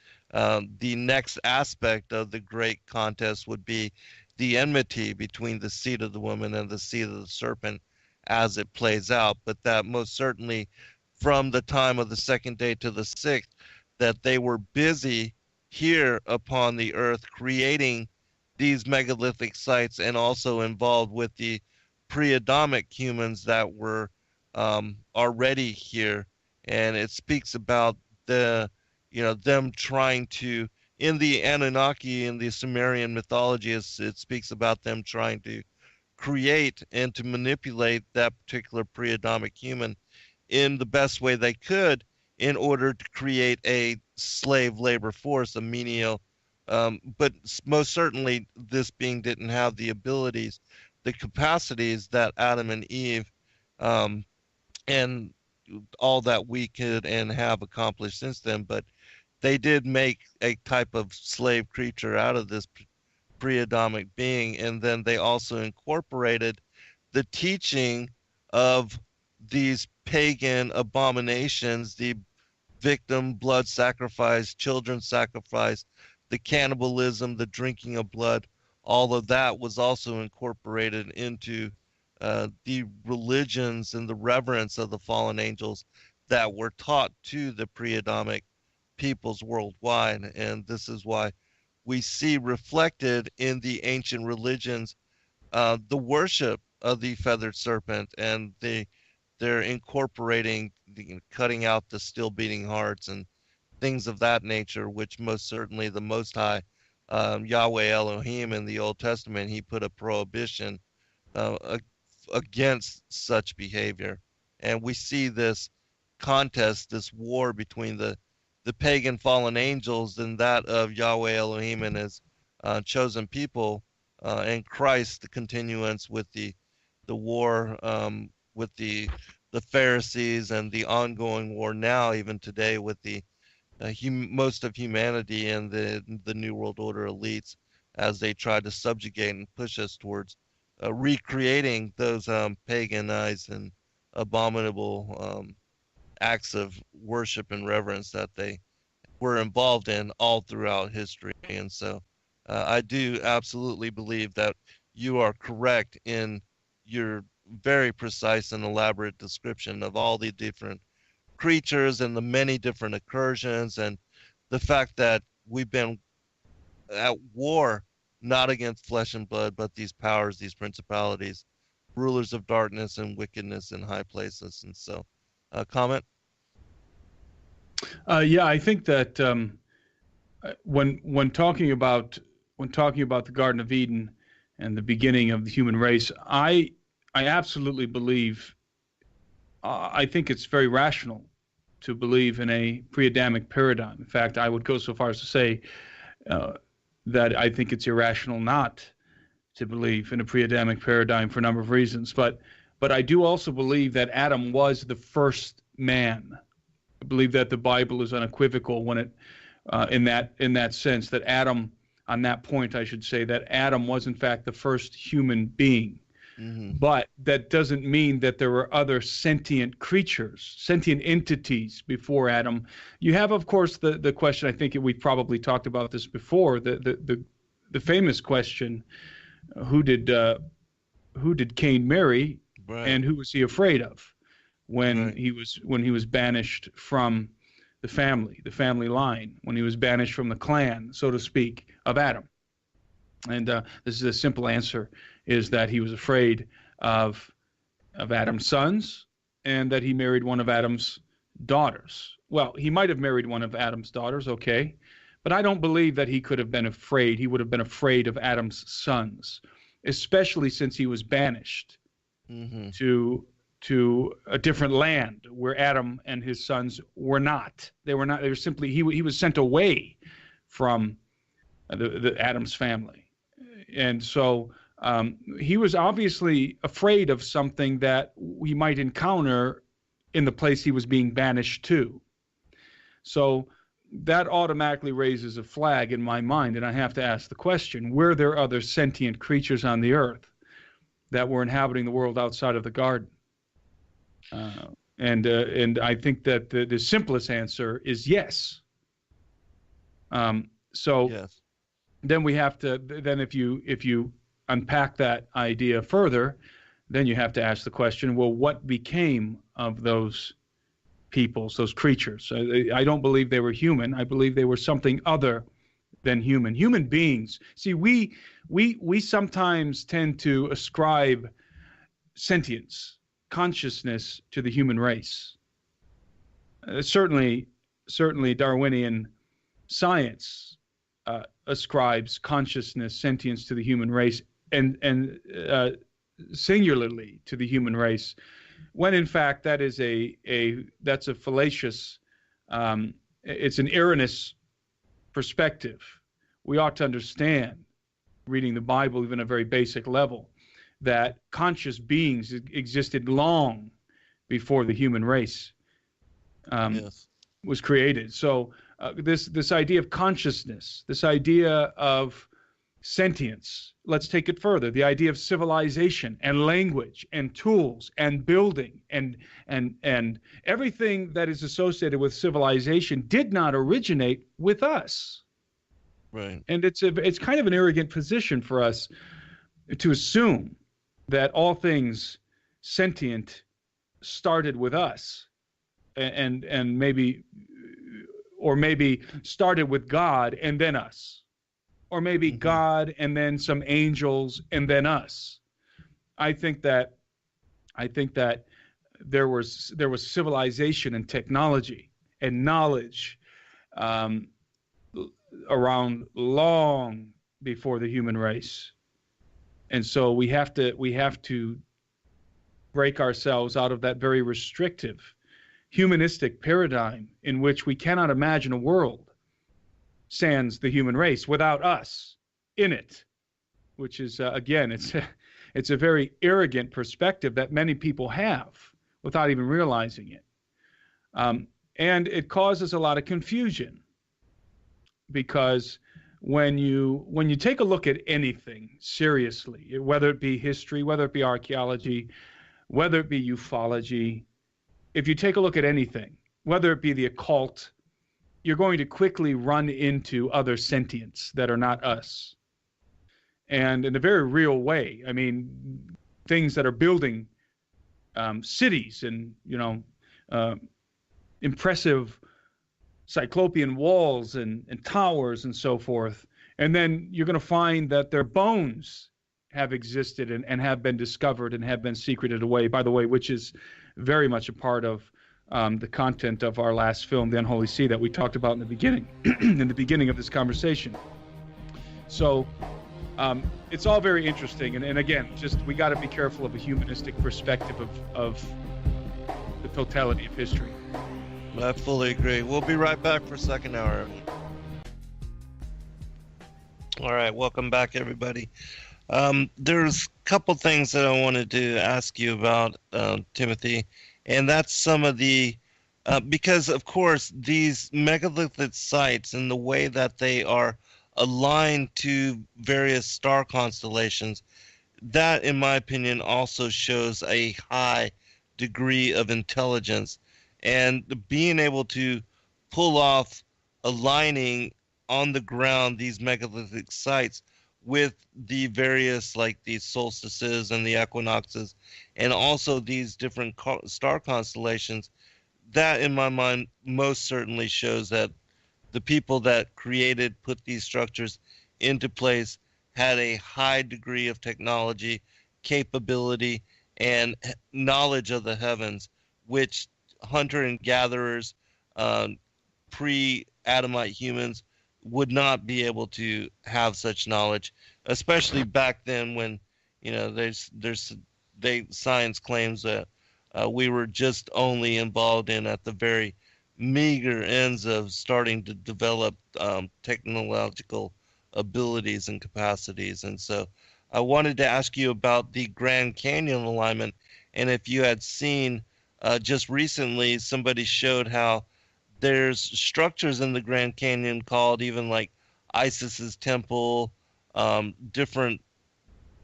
D: the next aspect of the great contest would be the enmity between the seed of the woman and the seed of the serpent as it plays out. But that most certainly from the time of the second day to the sixth, that they were busy here upon the earth creating these megalithic sites, and also involved with the pre-Adamic humans that were already here. And it speaks about them trying to, in the Anunnaki and the Sumerian mythology, it speaks about them trying to create and to manipulate that particular pre-Adamic human in the best way they could in order to create a slave labor force, a menial. But most certainly this being didn't have the abilities, the capacities that Adam and Eve and all that we could and have accomplished since then. But they did make a type of slave creature out of this pre-Adamic being, and then they also incorporated the teaching of these pagan abominations, the victim blood sacrifice, children sacrifice, the cannibalism, the drinking of blood. All of that was also incorporated into the religions and the reverence of the fallen angels that were taught to the pre-Adamic peoples worldwide. And this is why we see reflected in the ancient religions the worship of the feathered serpent, and they're incorporating cutting out the still beating hearts and things of that nature, which most certainly the Most High, Yahweh Elohim in the Old Testament, he put a prohibition against such behavior. And we see this contest, this war between the pagan fallen angels and that of Yahweh Elohim and his chosen people, and Christ, the continuance with the war with the Pharisees, and the ongoing war now, even today, with the most of humanity and the New World Order elites, as they try to subjugate and push us towards recreating those paganized and abominable acts of worship and reverence that they were involved in all throughout history. And so I do absolutely believe that you are correct in your very precise and elaborate description of all the different creatures and the many different incursions, and the fact that we've been at war not against flesh and blood, but these powers, these principalities, rulers of darkness and wickedness in high places. And so, comment?
E: Yeah, I think that when talking about the Garden of Eden and the beginning of the human race, I absolutely believe. I think it's very rational to believe in a pre-Adamic paradigm. In fact, I would go so far as to say that I think it's irrational not to believe in a pre-Adamic paradigm for a number of reasons. But I do also believe that Adam was the first man. I believe that the Bible is unequivocal when it, in that sense, that Adam, on that point, I should say, that Adam was in fact the first human being. Mm-hmm. But that doesn't mean that there were other sentient creatures, sentient entities before Adam. You have, of course, the question. I think we've probably talked about this before. The famous question: who did Cain marry, right, and who was he afraid of when right, he was banished from the family line, when he was banished from the clan, so to speak, of Adam? And this is a simple answer: is that he was afraid of Adam's sons, and that he married one of Adam's daughters. Well, he might have married one of Adam's daughters, okay, but I don't believe that he could have been afraid. He would have been afraid of Adam's sons, especially since he was banished mm-hmm, to a different land where Adam and his sons were not. They were not. They were simply he was sent away from the Adam's family, and so. He was obviously afraid of something that we might encounter in the place he was being banished to. So that automatically raises a flag in my mind, and I have to ask the question: were there other sentient creatures on the earth that were inhabiting the world outside of the garden? And I think that the simplest answer is yes. So yes. Then we have to. Then if you unpack that idea further, then you have to ask the question, well, what became of those peoples, those creatures? I don't believe they were human. I believe they were something other than human. Human beings. See, we sometimes tend to ascribe sentience, consciousness to the human race. Certainly Darwinian science ascribes consciousness, sentience to the human race, and singularly to the human race, when in fact that is that's a fallacious, it's an erroneous perspective. We ought to understand, reading the Bible even at a very basic level, that conscious beings existed long before the human race was created. So this idea of consciousness, this idea of sentience, let's take it further. The idea of civilization and language and tools and building and everything that is associated with civilization did not originate with us. Right. And it's kind of an arrogant position for us to assume that all things sentient started with us, and maybe, or maybe started with God and then us, or maybe God and then some angels and then us. I think that there was civilization and technology and knowledge around long before the human race, and so we have to break ourselves out of that very restrictive humanistic paradigm in which we cannot imagine a world, sans the human race, without us in it, which is again, it's a very arrogant perspective that many people have without even realizing it. And it causes a lot of confusion, because when you take a look at anything seriously, whether it be history, whether it be archaeology, whether it be ufology, if you take a look at anything, whether it be the occult, you're going to quickly run into other sentients that are not us. And in a very real way, I mean, things that are building cities and, impressive cyclopean walls and towers and so forth. And then you're going to find that their bones have existed and have been discovered and have been secreted away, by the way, which is very much a part of the content of our last film, The Unholy See, that we talked about in the beginning, in the beginning of this conversation. So it's all very interesting. And again, just we got to be careful of a humanistic perspective of the totality of history.
D: I fully agree. We'll be right back for second hour, everyone. All right, welcome back, everybody. There's a couple things that I wanted to ask you about, Timothy, and that's some of the, because of course these megalithic sites and the way that they are aligned to various star constellations, that in my opinion also shows a high degree of intelligence. And being able to pull off aligning on the ground these megalithic sites with the various, like the solstices and the equinoxes, and also these different star constellations, that in my mind most certainly shows that the people that put these structures into place had a high degree of technology, capability, and knowledge of the heavens, which hunter and gatherers, pre-Adamite humans would not be able to have such knowledge, especially back then when, science claims that we were just only involved in at the very meager ends of starting to develop technological abilities and capacities. And so I wanted to ask you about the Grand Canyon alignment, and if you had seen just recently, somebody showed how there's structures in the Grand Canyon called even like Isis's temple, different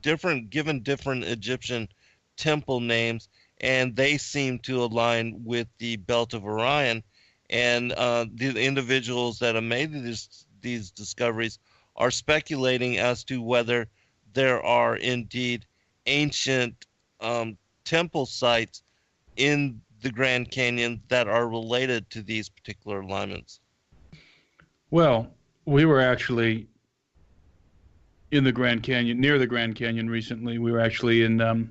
D: Egyptian temple names, and they seem to align with the Belt of Orion. And the individuals that have made these discoveries are speculating as to whether there are indeed ancient temple sites in the Grand Canyon that are related to these particular alignments. Well,
E: We were actually in the Grand Canyon, near the Grand Canyon recently. We were actually in the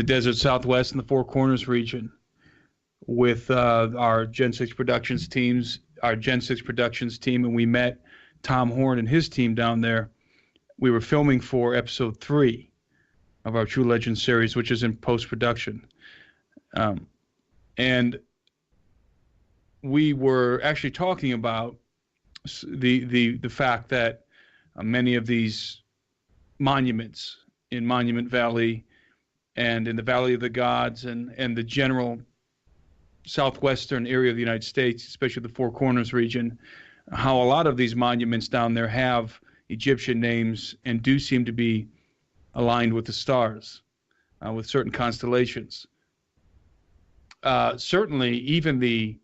E: desert Southwest in the Four Corners region with our Gen 6 Productions team, and we met Tom Horn and his team down there. We were filming for episode 3 of our True Legend series, which is in post-production. And we were actually talking about the fact that many of these monuments in Monument Valley and in the Valley of the Gods and the general southwestern area of the United States, especially the Four Corners region, how a lot of these monuments down there have Egyptian names and do seem to be aligned with the stars, with certain constellations. Certainly, even the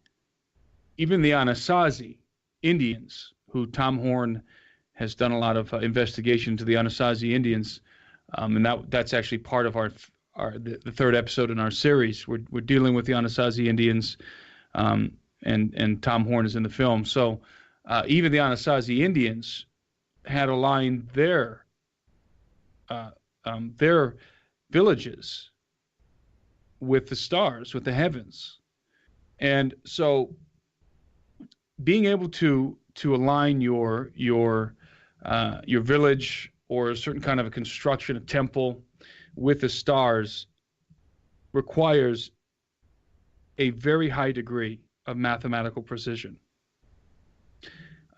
E: Anasazi Indians, who Tom Horn has done a lot of investigation into the Anasazi Indians, And that's actually part of the third episode in our series. We're dealing with the Anasazi Indians, and Tom Horn is in the film. So even the Anasazi Indians had aligned their villages with the stars, with the heavens. And so being able to align your village or a certain kind of a construction, a temple, with the stars requires a very high degree of mathematical precision.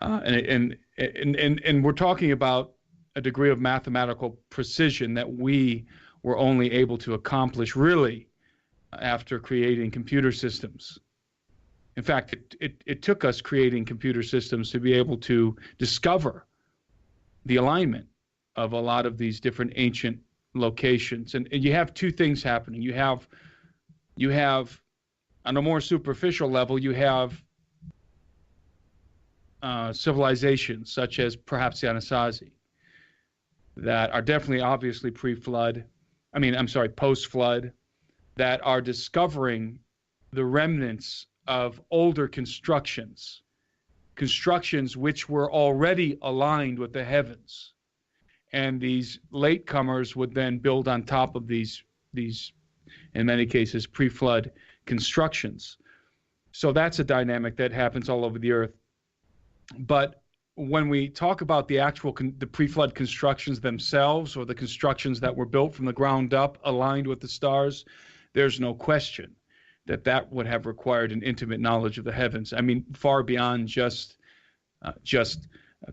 E: And we're talking about a degree of mathematical precision that we were only able to accomplish really after creating computer systems. In fact, it took us creating computer systems to be able to discover the alignment of a lot of these different ancient locations. And you have two things happening. You have on a more superficial level, you have civilizations such as perhaps the Anasazi that are definitely obviously post-flood, that are discovering the remnants of older constructions which were already aligned with the heavens. And these latecomers would then build on top of these, in many cases, pre-flood constructions. So that's a dynamic that happens all over the earth. But when we talk about the pre-flood constructions themselves, or the constructions that were built from the ground up, aligned with the stars, there's no question that would have required an intimate knowledge of the heavens. I mean, far beyond just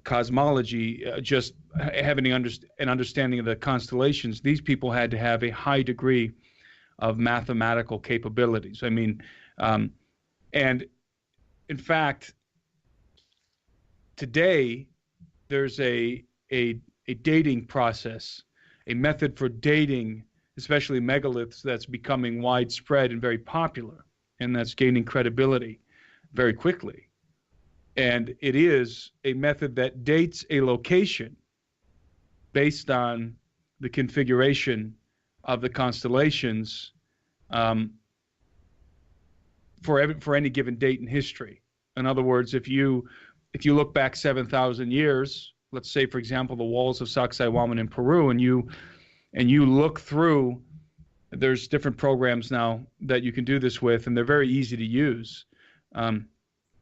E: cosmology, just having an understanding of the constellations. These people had to have a high degree of mathematical capabilities. I mean, and in fact, today there's a dating process, a method for dating, especially megaliths, that's becoming widespread and very popular, and that's gaining credibility very quickly. And it is a method that dates a location based on the configuration of the constellations for any given date in history. In other words, if you look back 7,000 years, let's say, for example, the walls of Sacsayhuaman in Peru, and you look through, there's different programs now that you can do this with, and they're very easy to use.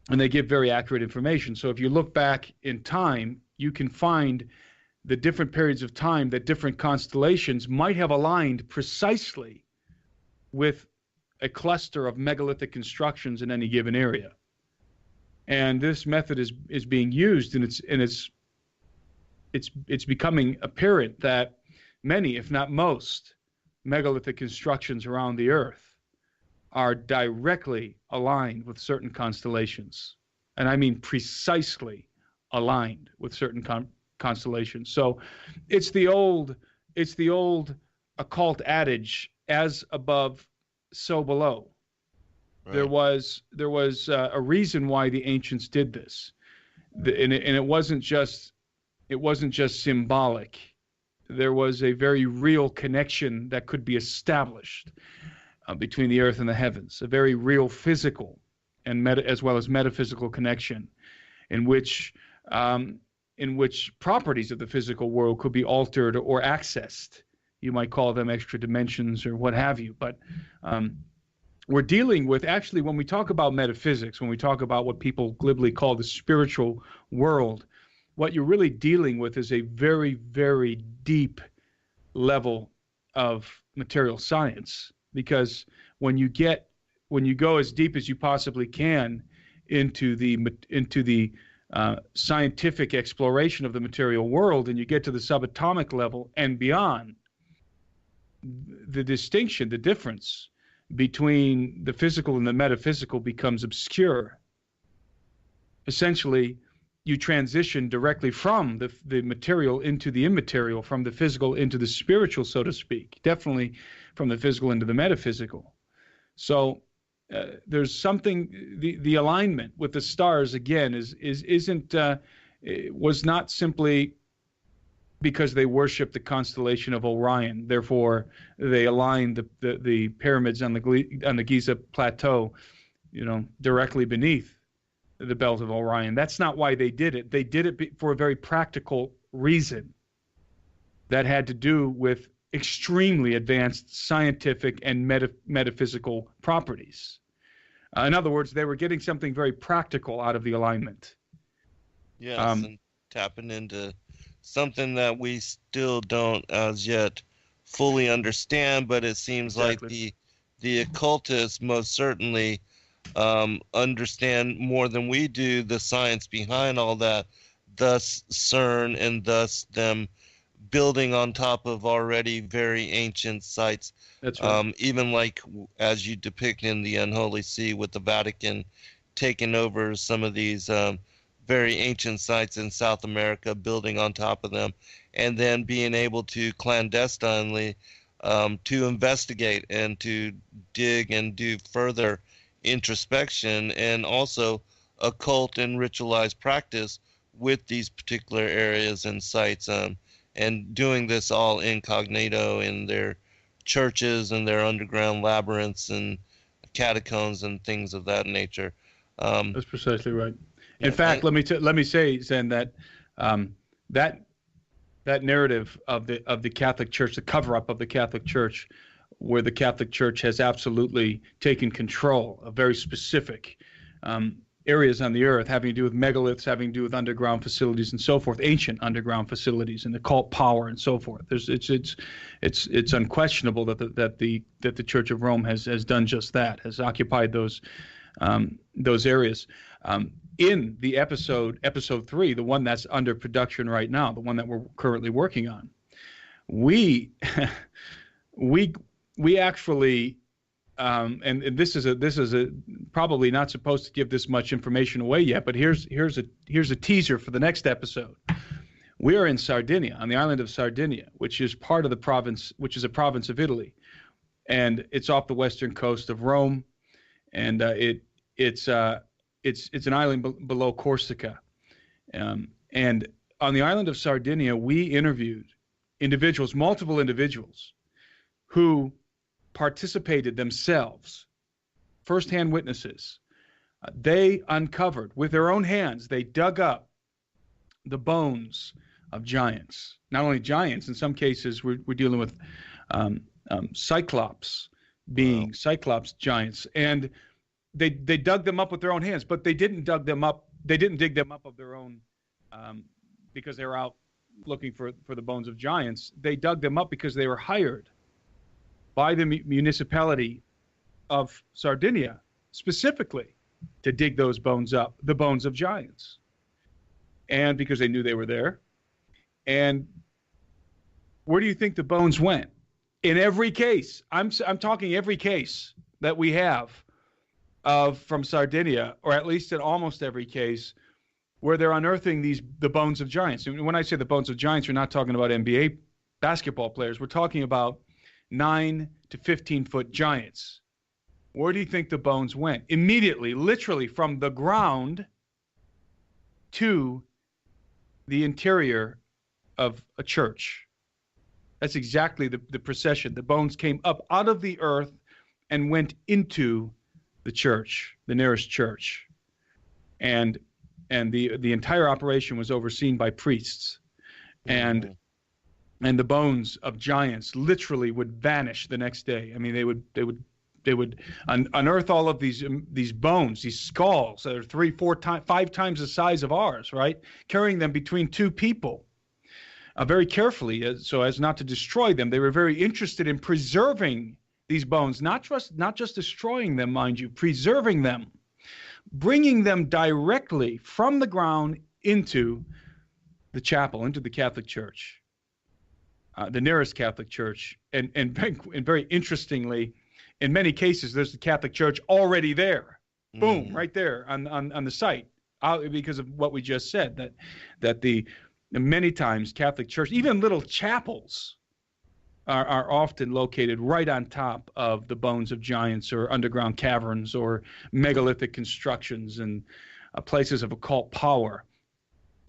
E: And they give very accurate information. So if you look back in time, you can find the different periods of time that different constellations might have aligned precisely with a cluster of megalithic constructions in any given area. And this method is being used, and it's becoming apparent that many, if not most, megalithic constructions around the earth are directly aligned with certain constellations. And I mean precisely aligned with certain constellations. So it's the old occult adage, as above, so below. Right. There was a reason why the ancients did this. And it wasn't just symbolic. There was a very real connection that could be established between the earth and the heavens, a very real physical and as well as metaphysical connection, in which properties of the physical world could be altered or accessed. You might call them extra dimensions or what have you. But we're dealing with, actually, when we talk about metaphysics, when we talk about what people glibly call the spiritual world, what you're really dealing with is a very, very deep level of material science. Because when you go as deep as you possibly can into the scientific exploration of the material world, and you get to the subatomic level and beyond, the distinction, the difference between the physical and the metaphysical becomes obscure. Essentially, you transition directly from the material into the immaterial, from the physical into the spiritual, so to speak. Definitely from the physical into the metaphysical. So there's something, the alignment with the stars, again, was not simply because they worship the constellation of Orion. Therefore, they aligned the pyramids on the Giza plateau, directly beneath the belt of Orion. That's not why they did it. They did it for a very practical reason that had to do with extremely advanced scientific and metaphysical properties. In other words, they were getting something very practical out of the alignment.
D: Yes, and tapping into something that we still don't as yet fully understand, but it seems
E: Exactly.
D: like the occultists most certainly understand more than we do the science behind all that, thus CERN, and thus them building on top of already very ancient sites.
E: That's right.
D: Even like as you depict in the Unholy See with the Vatican taking over some of these very ancient sites in South America, building on top of them, and then being able to clandestinely to investigate and to dig and do further introspection and also occult and ritualized practice with these particular areas and sites, and doing this all incognito in their churches and their underground labyrinths and catacombs and things of that nature.
E: That's precisely right. In
D: Yeah,
E: fact, let me say, Zen, that that narrative of the Catholic Church, the cover-up of the Catholic Church, where the Catholic Church has absolutely taken control of very specific areas on the earth, having to do with megaliths, having to do with underground facilities and so forth, ancient underground facilities and occult power and so forth. It's unquestionable that the Church of Rome has done just that, has occupied those areas. In the episode 3, the one that's under production right now, the one that we're currently working on, we actually, and this is a probably not supposed to give this much information away yet, but here's a teaser for the next episode. We are in Sardinia, on the island of Sardinia, which is part of the province, which is a province of Italy, and it's off the western coast of Rome, and it's an island below Corsica, and on the island of Sardinia, we interviewed multiple individuals, who participated themselves, first-hand witnesses. They uncovered with their own hands, they dug up the bones of giants. Not only giants, in some cases we're dealing with cyclops beings, cyclops giants, and they dug them up with their own hands, but they didn't dig them up of their own because they were out looking for the bones of giants. They dug them up because they were hired by the municipality of Sardinia specifically to dig those bones up, the bones of giants, and because they knew they were there. And where do you think the bones went? In every case, I'm talking every case that we have from Sardinia, or at least in almost every case, where they're unearthing the bones of giants. And when I say the bones of giants, we're not talking about NBA basketball players. We're talking about 9 to 15-foot giants. Where do you think the bones went? Immediately, literally from the ground to the interior of a church. That's exactly the procession. The bones came up out of the earth and went into the church, the nearest church. And the entire operation was overseen by priests. And the bones of giants literally would vanish the next day. I mean, they would unearth all of these bones, these skulls that are 3, 4, 5 times the size of ours, right? Carrying them between 2 people, very carefully, so as not to destroy them. They were very interested in preserving these bones, not just destroying them, mind you, preserving them, bringing them directly from the ground into the chapel, into the Catholic Church. The nearest Catholic Church, and very interestingly, in many cases, there's the Catholic Church already there, boom, right there on the site, because of what we just said, that the many times Catholic Church, even little chapels, are often located right on top of the bones of giants or underground caverns or megalithic constructions and places of occult power.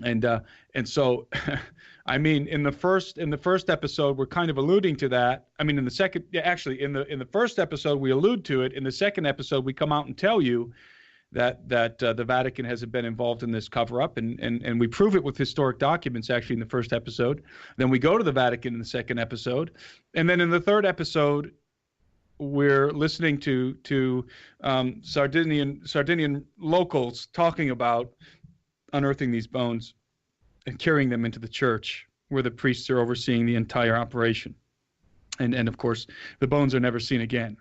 E: And so, I mean, in the first episode, we're kind of alluding to that. I mean, in the second, yeah, actually, in the first episode, we allude to it. In the second episode, we come out and tell you that the Vatican hasn't been involved in this cover-up, and we prove it with historic documents, actually, in the first episode. Then we go to the Vatican in the second episode. And then in the third episode, we're listening to Sardinian locals talking about unearthing these bones and carrying them into the church, where the priests are overseeing the entire operation. And of course, the bones are never seen again.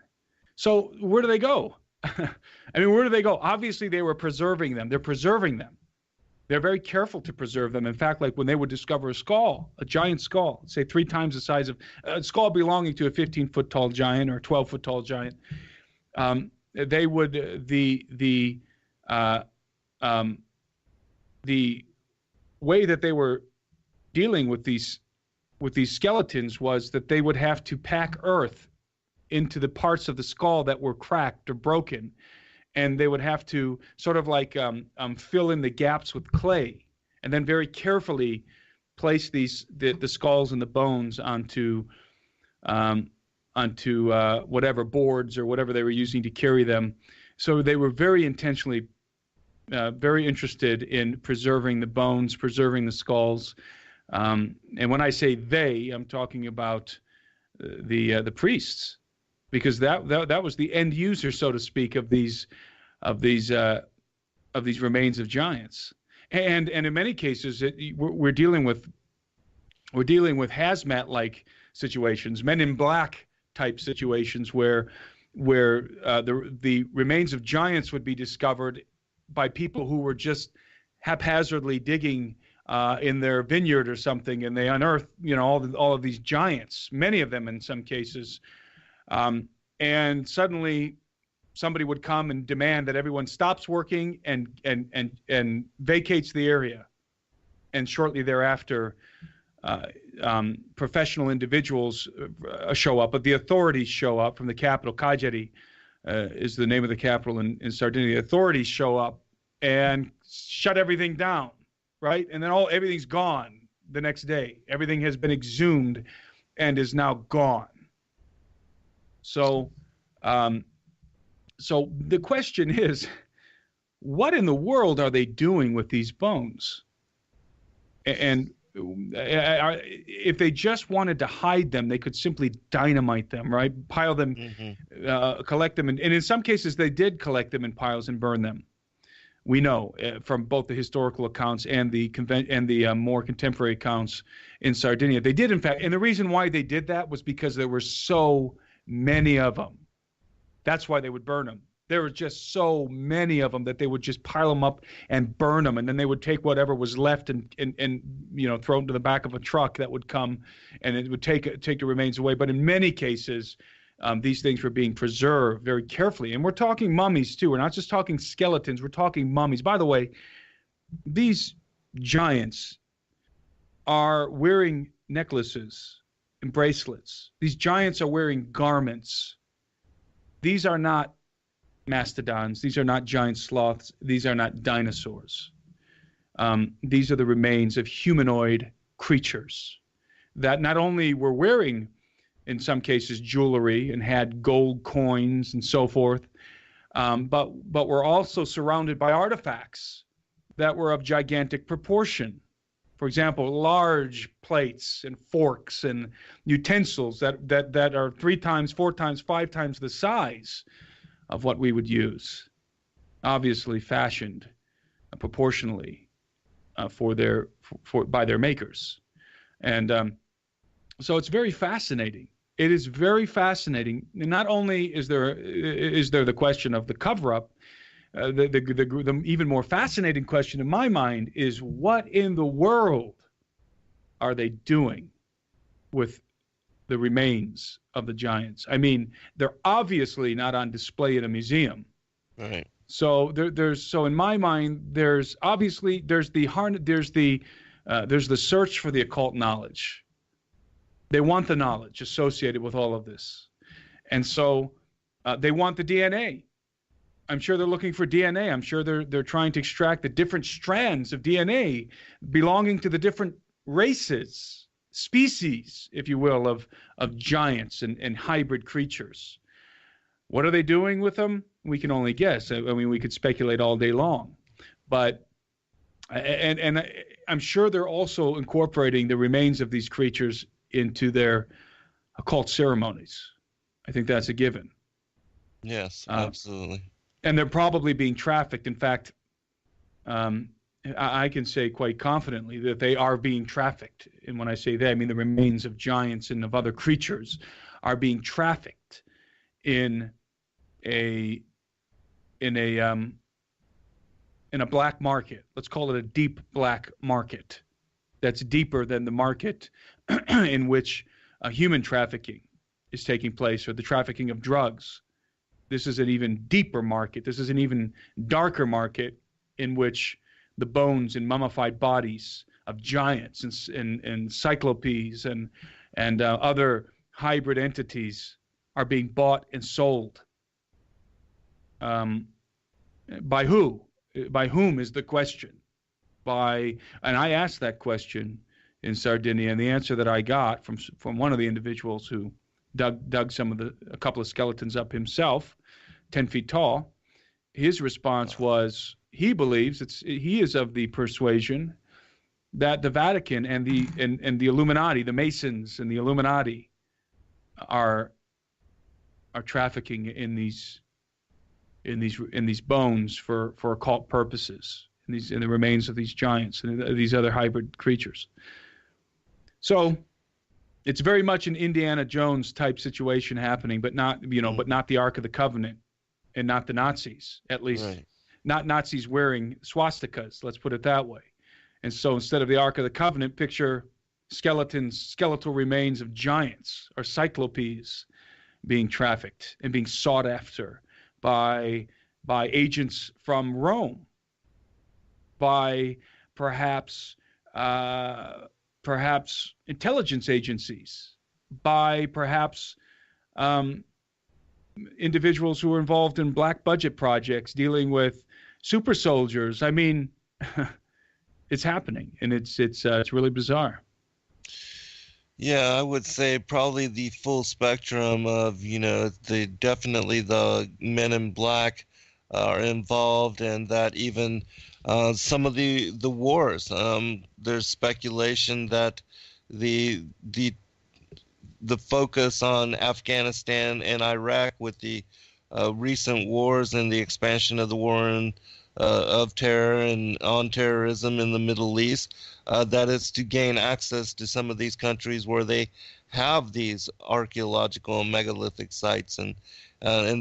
E: So where do they go? I mean, where do they go? Obviously, they were preserving them. They're preserving them. They're very careful to preserve them. In fact, like when they would discover a skull, a giant skull, say 3 times the size of a skull belonging to a 15-foot tall giant or a 12-foot tall giant, they would the way that they were dealing with these skeletons was that they would have to pack earth into the parts of the skull that were cracked or broken, and they would have to sort of like fill in the gaps with clay, and then very carefully place the skulls and the bones onto whatever boards or whatever they were using to carry them. So they were very intentionally very interested in preserving the bones, preserving the skulls. And when I say they, I'm talking about the priests, because that was the end user, so to speak, of these remains of giants. And in many cases, we're dealing with hazmat-like situations, men in black type situations, where the remains of giants would be discovered by people who were just haphazardly digging in their vineyard or something, and they unearthed, all of these giants, many of them in some cases, and suddenly somebody would come and demand that everyone stops working and vacates the area, and shortly thereafter, professional individuals show up, but the authorities show up from the capital. Cagliari is the name of the capital in Sardinia. The authorities show up and shut everything down, right? And then everything's gone the next day. Everything has been exhumed and is now gone. So the question is, what in the world are they doing with these bones? And if they just wanted to hide them, they could simply dynamite them, right? Pile them, collect them. And in some cases, they did collect them in piles and burn them. We know from both the historical accounts and the more contemporary accounts in Sardinia. They did, in fact, and the reason why they did that was because there were so many of them. That's why they would burn them. There were just so many of them that they would just pile them up and burn them, and then they would take whatever was left and throw them to the back of a truck that would come, and it would take the remains away. But in many cases, these things were being preserved very carefully. And we're talking mummies too. We're not just talking skeletons. We're talking mummies. By the way, these giants are wearing necklaces and bracelets. These giants are wearing garments. These are not mastodons. These are not giant sloths. These are not dinosaurs. These are the remains of humanoid creatures that not only were wearing, in some cases, jewelry and had gold coins and so forth, but were also surrounded by artifacts that were of gigantic proportion. For example, large plates and forks and utensils that are 3 times, 4 times, 5 times the size of what we would use, obviously fashioned proportionally by their makers. And so it's very fascinating. It is very fascinating. And not only is there the question of the cover-up, the even more fascinating question in my mind is, what in the world are they doing with the remains of the giants? I mean, they're obviously not on display in a museum.
D: Right.
E: So so in my mind, there's the search for the occult knowledge. They want the knowledge associated with all of this. And so they want the DNA. I'm sure they're looking for DNA. I'm sure they're trying to extract the different strands of DNA belonging to the different races, species, if you will, of giants and hybrid creatures. What are they doing with them? We can only guess. I mean, we could speculate all day long, but and I'm sure they're also incorporating the remains of these creatures into their occult ceremonies. I think that's a given.
D: Yes, absolutely.
E: And they're probably being trafficked. In fact, I can say quite confidently that they are being trafficked. And when I say they, I mean the remains of giants and of other creatures are being trafficked in a black market. Let's call it a deep black market. That's deeper than the market in which human trafficking is taking place, or the trafficking of drugs. This is an even deeper market. This is an even darker market in which the bones and mummified bodies of giants and cyclopes and other hybrid entities are being bought and sold. By who? By whom is the question? And I asked that question in Sardinia, and the answer that I got from one of the individuals who dug a couple of skeletons up himself, 10 feet tall, his response was he believes he is of the persuasion that the Vatican and the Illuminati, the Masons and the Illuminati, are trafficking in these bones for occult purposes, in the remains of these giants and these other hybrid creatures. So it's very much an Indiana Jones type situation happening, but not the Ark of the Covenant, and not the Nazis, at least. Right. Not Nazis wearing swastikas, let's put it that way. And so instead of the Ark of the Covenant, picture skeletal remains of giants or cyclopes being trafficked and being sought after by agents from Rome, by perhaps intelligence agencies, by perhaps individuals who are involved in black budget projects dealing with super soldiers. I mean, it's happening, and it's really bizarre.
D: Yeah, I would say probably the full spectrum of, definitely the men in black are involved, and that even some of the wars. There's speculation that the focus on Afghanistan and Iraq with the recent wars and the expansion of the war of terror and on terrorism in the Middle East, that is to gain access to some of these countries where they have these archaeological and megalithic sites, and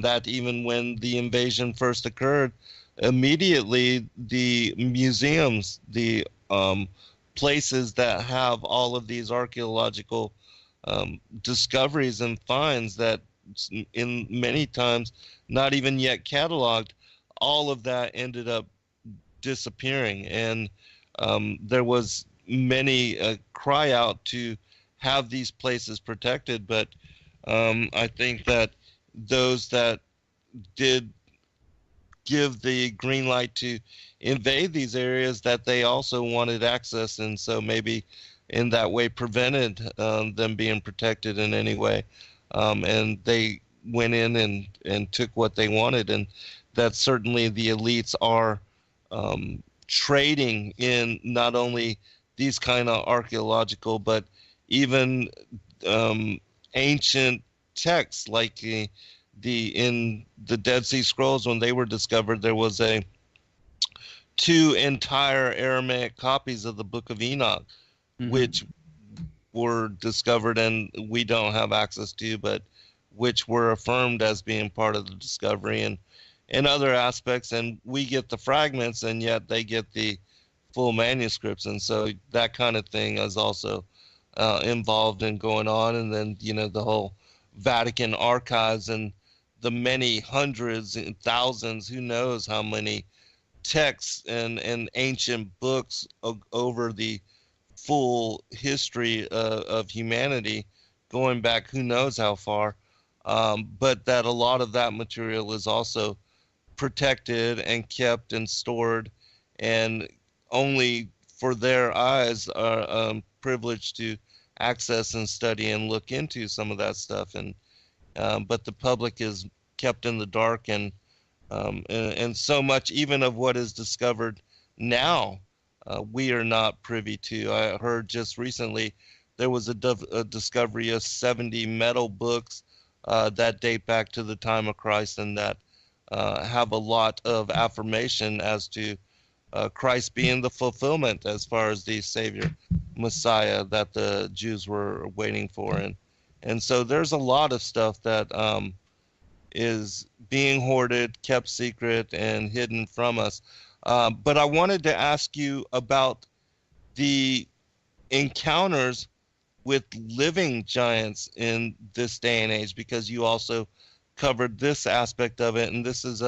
D: that even when the invasion first occurred, immediately the museums, the places that have all of these archaeological discoveries and finds that in many times not even yet cataloged, all of that ended up disappearing. And there was many cry out to have these places protected, but I think that those that did give the green light to invade these areas, that they also wanted access, and so maybe in that way prevented them being protected in any way. And they went in and took what they wanted. And that certainly the elites are trading in not only these kind of archaeological, but even ancient texts, like in the Dead Sea Scrolls, when they were discovered, there was two entire Aramaic copies of the Book of Enoch, which were discovered and we don't have access to, but which were affirmed as being part of the discovery, and other aspects. And we get the fragments, and yet they get the full manuscripts. And so that kind of thing is also involved in going on. And then, the whole Vatican archives and the many hundreds and thousands, who knows how many texts and ancient books over the full history of humanity, going back who knows how far, but that a lot of that material is also protected and kept and stored, and only for their eyes are privileged to access and study and look into some of that stuff. And but the public is kept in the dark, and so much even of what is discovered now, we are not privy to. I heard just recently there was a discovery of 70 metal books that date back to the time of Christ, and that have a lot of affirmation as to Christ being the fulfillment as far as the Savior, Messiah that the Jews were waiting for. And so there's a lot of stuff that is being hoarded, kept secret, and hidden from us. But I wanted to ask you about the encounters with living giants in this day and age, because you also covered this aspect of it, and this is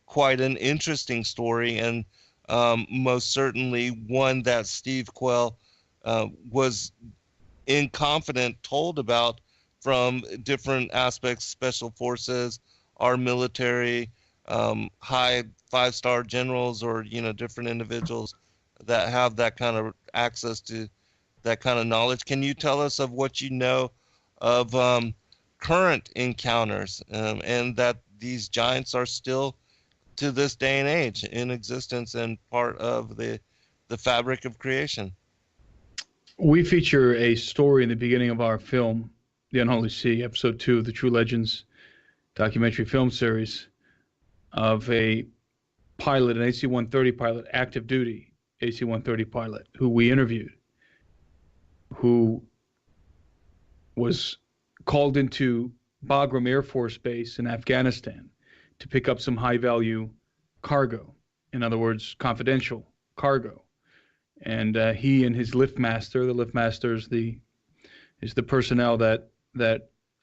D: quite an interesting story, and most certainly one that Steve Quell was in confident told about from different aspects, special forces, our military, high 5-star generals, or different individuals that have that kind of access to that kind of knowledge. Can you tell us of what you know of current encounters, and that these giants are still to this day and age in existence and part of the fabric of creation?
E: We feature a story in the beginning of our film, The Unholy See, episode 2 of the True Legends documentary film series, of a pilot, an AC-130 pilot, active duty AC-130 pilot, who we interviewed, who was called into Bagram Air Force Base in Afghanistan to pick up some high-value cargo, in other words, confidential cargo. And he and his lift master, the lift master is the personnel that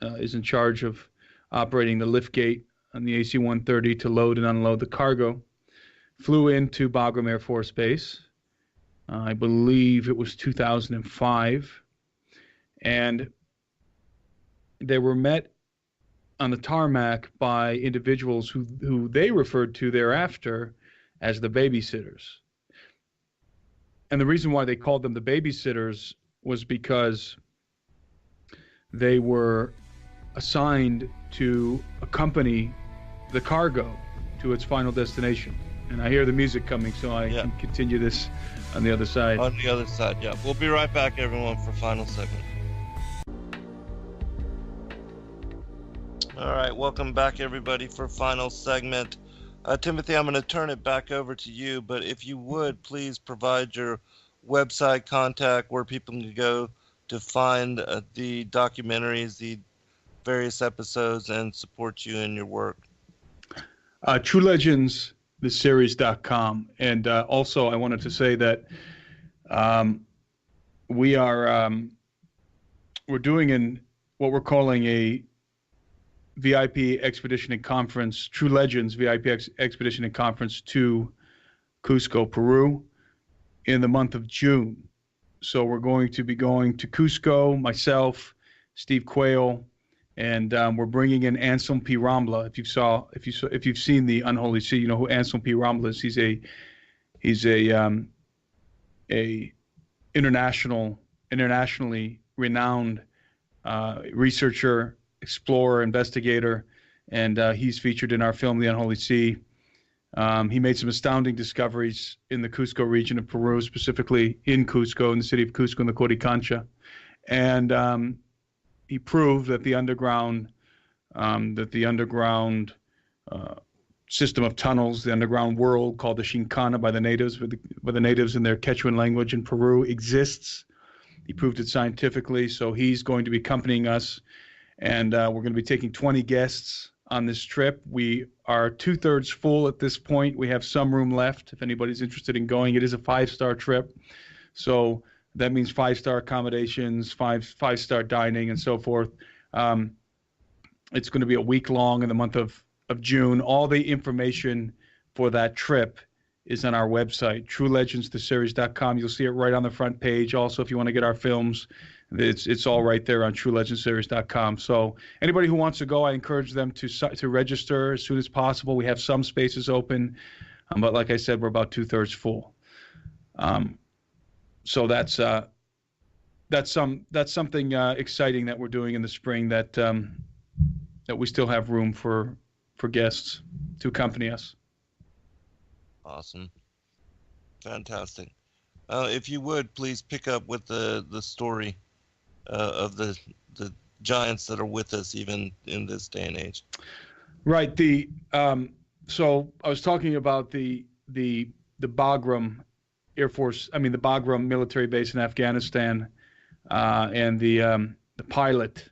E: is in charge of operating the lift gate on the AC-130 to load and unload the cargo, flew into Bagram Air Force Base. I believe it was 2005. And they were met on the tarmac by individuals who they referred to thereafter as the babysitters. And the reason why they called them the babysitters was because they were assigned to accompany the cargo to its final destination. And I hear the music coming, so I can continue this on the other side.
D: On the other side, yeah. We'll be right back, everyone, for final segment. All right, welcome back, everybody, for final segment. Timothy, I'm going to turn it back over to you, but if you would, please provide your website contact where people can go to find the documentaries, the various episodes, and support you in your work.
E: TrueLegendsTheSeries.com. And also, I wanted to say that we're doing what we're calling a VIP expedition and conference, True Legends VIP expedition and conference to Cusco, Peru, in the month of June. So we're going to be going to Cusco, myself, Steve Quayle, and we're bringing in Anselm P. Rambla. If you've seen the Unholy See, you know who Anselm P. Rambla is. He's a internationally renowned researcher, explorer, investigator, and he's featured in our film, The Unholy See. He made some astounding discoveries in the Cusco region of Peru, specifically in Cusco, in the city of Cusco, in the Coricancha. And he proved that the underground system of tunnels, the underground world called the Shinkana by the natives in their Quechuan language in Peru, exists. He proved it scientifically, so he's going to be accompanying us. And we're going to be taking 20 guests on this trip. We are 2/3 full at this point. We have some room left if anybody's interested in going. It is a 5-star trip. So that means 5-star accommodations, five-star dining, and so forth. It's going to be a week long in the month of June. All the information for that trip is on our website, truelegendstheseries.com. You'll see it right on the front page. Also, if you want to get our films, it's all right there on truelegendstheseries.com. So anybody who wants to go, I encourage them to register as soon as possible. We have some spaces open, but like I said, we're about 2/3 full. So that's something exciting that we're doing in the spring, that we still have room for guests to accompany us.
D: Awesome. Fantastic. If you would, please pick up with the story of the giants that are with us even in this day and age.
E: Right. So I was talking about the Bagram Air Force, the Bagram military base in Afghanistan, and the pilot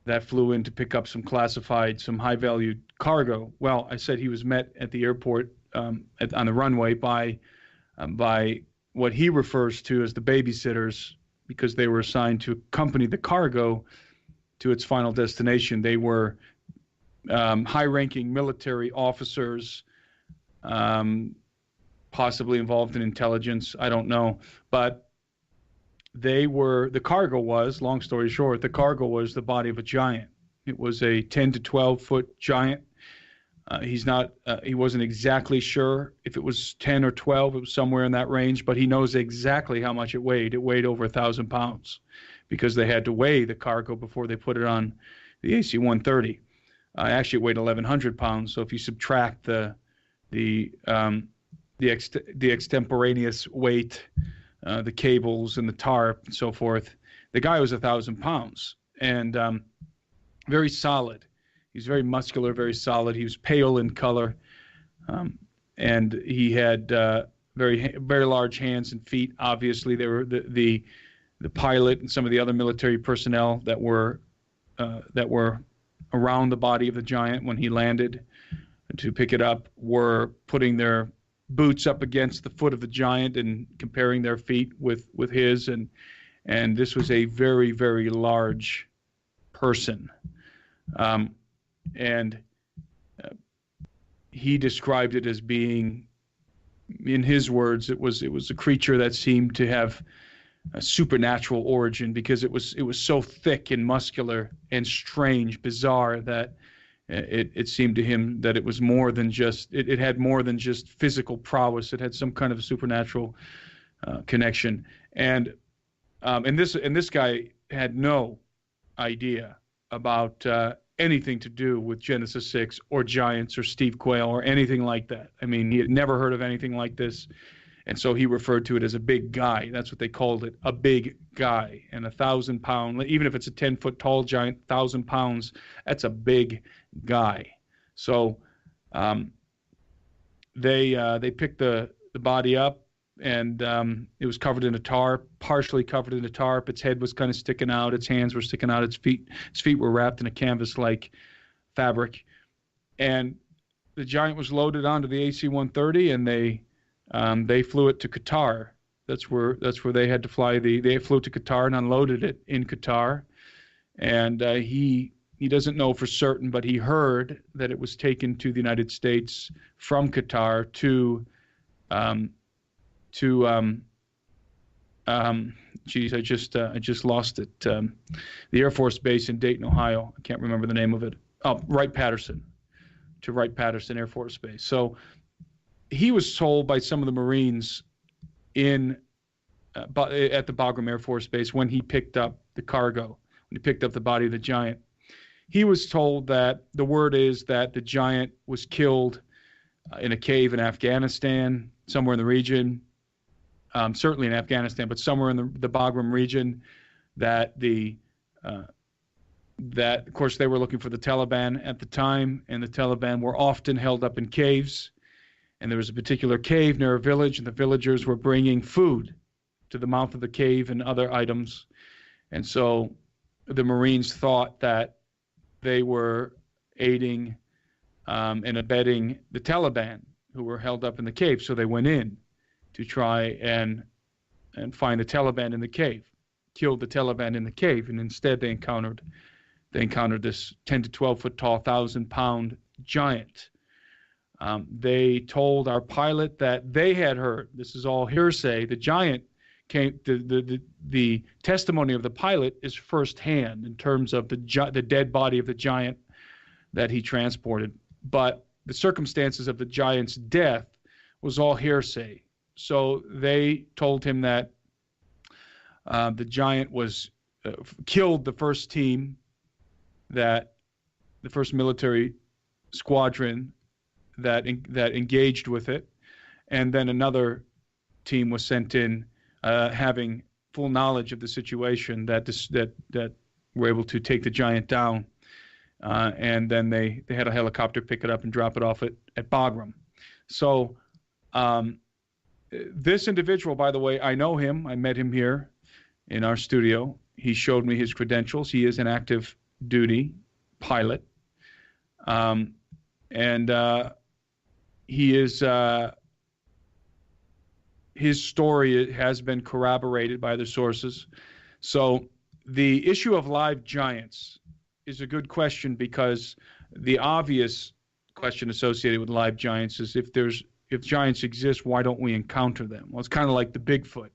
E: that flew in to pick up some high-value cargo. Well, I said he was met at the airport on the runway by what he refers to as the babysitters, because they were assigned to accompany the cargo to its final destination. They were high-ranking military officers, possibly involved in intelligence. I don't know, but the cargo was, long story short, the cargo was the body of a giant. It was a 10 to 12 foot giant. He wasn't exactly sure if it was 10 or 12. It was somewhere in that range, but he knows exactly how much it weighed. It weighed over 1,000 pounds, because they had to weigh the cargo before they put it on the AC-130. Actually, it weighed 1,100 pounds. So if you subtract the extemporaneous weight, the cables and the tarp and so forth, the guy was 1,000 pounds, and very solid. He's very muscular, very solid. He was pale in color, and he had very, very large hands and feet. Obviously, they were the pilot and some of the other military personnel that were around the body of the giant when he landed to pick it up were putting their boots up against the foot of the giant and comparing their feet with his, and this was a very, very large person. And he described it as being, in his words, it was a creature that seemed to have a supernatural origin, because it was so thick and muscular and strange, bizarre, that it seemed to him that it was more than just, it had more than just physical prowess. It had some kind of supernatural connection. And this guy had no idea about anything to do with Genesis 6 or giants or Steve Quayle or anything like that. He had never heard of anything like this. And so he referred to it as a big guy. That's what they called it, a big guy. And 1,000 pound, even if it's a 10-foot tall giant, 1,000 pounds, that's a big guy. So they picked the body up, and it was covered in a tarp, partially covered in a tarp. Its head was kind of sticking out. Its hands were sticking out. Its feet were wrapped in a canvas-like fabric. And the giant was loaded onto the AC-130, and they flew it to Qatar. That's where they had to fly. They flew to Qatar and unloaded it in Qatar. And he doesn't know for certain, but he heard that it was taken to the United States from Qatar to I just lost it. The Air Force Base in Dayton, Ohio. I can't remember the name of it. Oh, Wright-Patterson, to Wright-Patterson Air Force Base. So he was told by some of the Marines at the Bagram Air Force Base, when he picked up the cargo, when he picked up the body of the giant, he was told that the word is that the giant was killed in a cave in Afghanistan, somewhere in the region, certainly in Afghanistan, but somewhere in the Bagram region, that of course they were looking for the Taliban at the time, and the Taliban were often held up in caves. And there was a particular cave near a village, and the villagers were bringing food to the mouth of the cave and other items. And so the Marines thought that they were aiding and abetting the Taliban, who were held up in the cave. So they went in to try and find the Taliban in the cave, killed the Taliban in the cave, and instead they encountered this 10 to 12 foot tall, 1,000 pound giant. They told our pilot that they had heard, this is all hearsay, the giant came, the testimony of the pilot is firsthand in terms of the dead body of the giant that he transported. But the circumstances of the giant's death was all hearsay. So they told him that the giant was killed the first team, that the first military squadron that engaged with it, and then another team was sent in having full knowledge of the situation that were able to take the giant down, and then they had a helicopter pick it up and drop it off at Bagram. So this individual, by the way, I know him. I met him here in our studio. He showed me his credentials. He is an active duty pilot. And he is his story has been corroborated by other sources. So the issue of live giants is a good question, because the obvious question associated with live giants is if giants exist, why don't we encounter them? Well, it's kind of like the Bigfoot.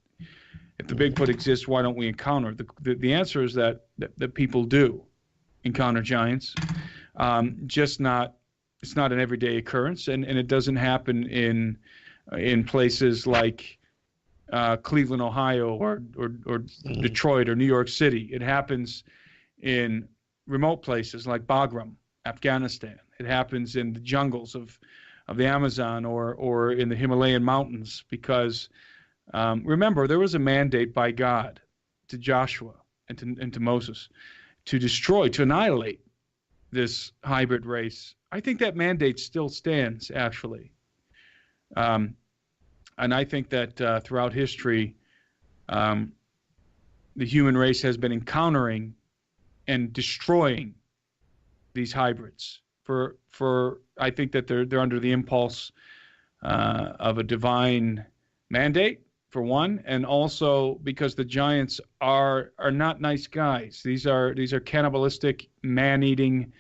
E: If the Bigfoot exists, why don't we encounter? The answer is that people do encounter giants, it's not an everyday occurrence, and it doesn't happen in places like Cleveland, Ohio, or Detroit or New York City. It happens in remote places like Bagram, Afghanistan. It happens in the jungles of the Amazon or in the Himalayan mountains, because remember, there was a mandate by God to Joshua and to Moses to destroy, to annihilate this hybrid race. I think that mandate still stands, actually. And I think that throughout history, the human race has been encountering and destroying these hybrids. I think that they're under the impulse of a divine mandate, for one, and also because the giants are not nice guys. These are cannibalistic, man-eating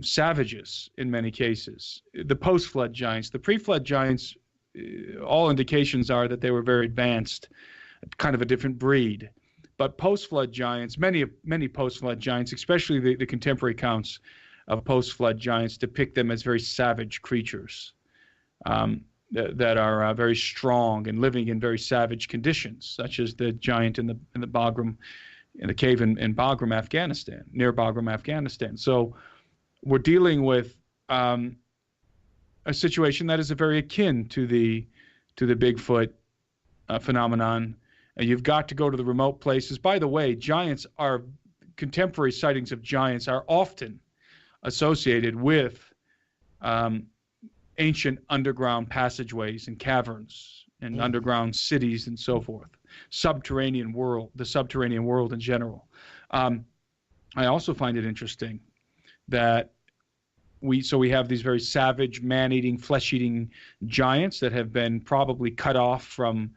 E: savages in many cases. The post-flood giants, the pre-flood giants, all indications are that they were very advanced, kind of a different breed. But post-flood giants, many post-flood giants, especially the contemporary accounts of post-flood giants, depict them as very savage creatures that are very strong and living in very savage conditions, such as the giant in the Bagram, in the cave in Bagram, Afghanistan, near Bagram, Afghanistan. So we're dealing with a situation that is very akin to the Bigfoot phenomenon. You've got to go to the remote places. By the way, contemporary sightings of giants are often associated with ancient underground passageways and caverns and underground cities and so forth. The subterranean world in general. I also find it interesting that we have these very savage, man-eating, flesh-eating giants that have been probably cut off from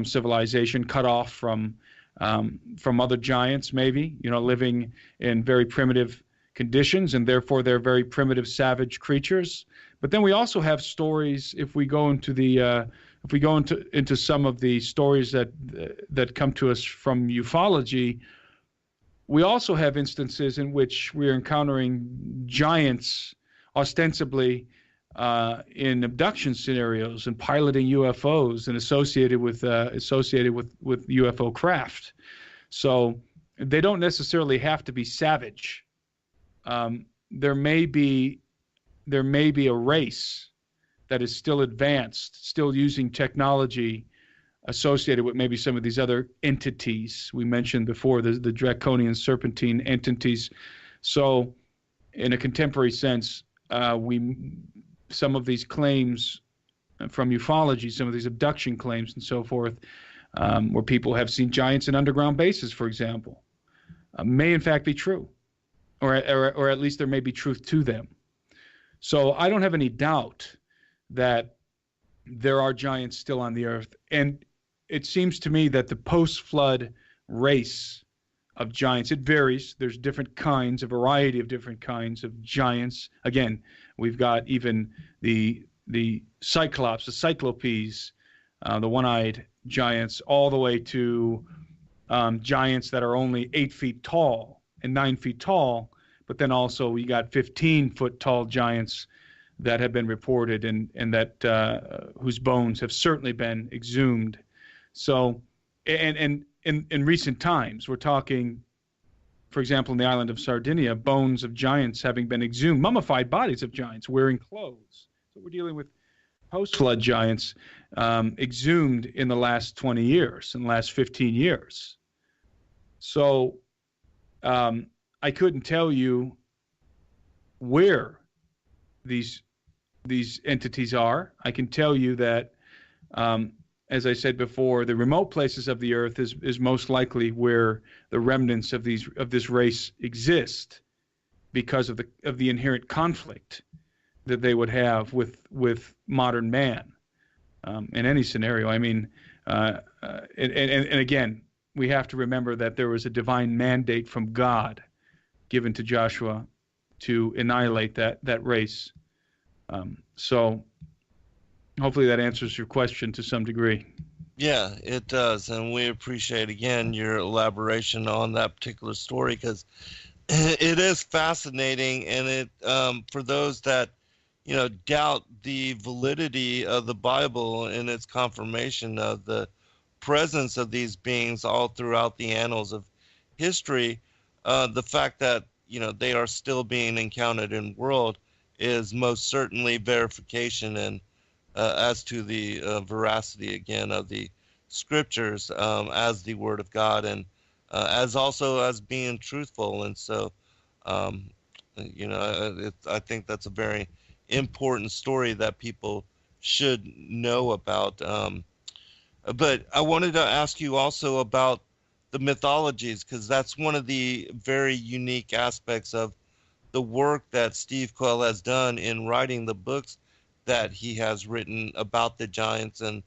E: civilization, cut off from other giants, maybe, living in very primitive conditions, and therefore they're very primitive, savage creatures. But then we also have stories. If we go into into some of the stories that come to us from ufology, we also have instances in which we're encountering giants ostensibly in abduction scenarios and piloting UFOs and associated with UFO craft. So they don't necessarily have to be savage. There may be a race that is still advanced, still using technology associated with maybe some of these other entities we mentioned before, the draconian serpentine entities. So in a contemporary sense, some of these claims from ufology, some of these abduction claims and so forth, where people have seen giants in underground bases, for example, may in fact be true, or at least there may be truth to them. So I don't have any doubt that there are giants still on the earth. And it seems to me that the post-flood race of giants, it varies. There's different kinds, a variety of different kinds of giants. Again, We've got even the Cyclops, the Cyclopes, the one-eyed giants, all the way to giants that are only 8 feet tall and 9 feet tall. But then also we got 15-foot tall giants that have been reported and that whose bones have certainly been exhumed. So, and in recent times, we're talking, for example, in the island of Sardinia, bones of giants having been exhumed, mummified bodies of giants wearing clothes. So we're dealing with post-flood giants exhumed in the last 20 years, in the last 15 years. So I couldn't tell you where these entities are. I can tell you that, as I said before, the remote places of the earth is most likely where the remnants of this race exist, because of the inherent conflict that they would have with modern man in any scenario. I mean, and again, we have to remember that there was a divine mandate from God given to Joshua to annihilate that race. So hopefully that answers your question to some degree.
D: Yeah, it does, and we appreciate again your elaboration on that particular story, because it is fascinating, and it for those that doubt the validity of the Bible and its confirmation of the presence of these beings all throughout the annals of history, the fact that they are still being encountered in the world is most certainly verification and as to the veracity again of the scriptures as the word of God, and as also as being truthful. And so I think that's a very important story that people should know about. But I wanted to ask you also about the mythologies, because that's one of the very unique aspects of the work that Steve Quayle has done in writing the books that he has written about the giants and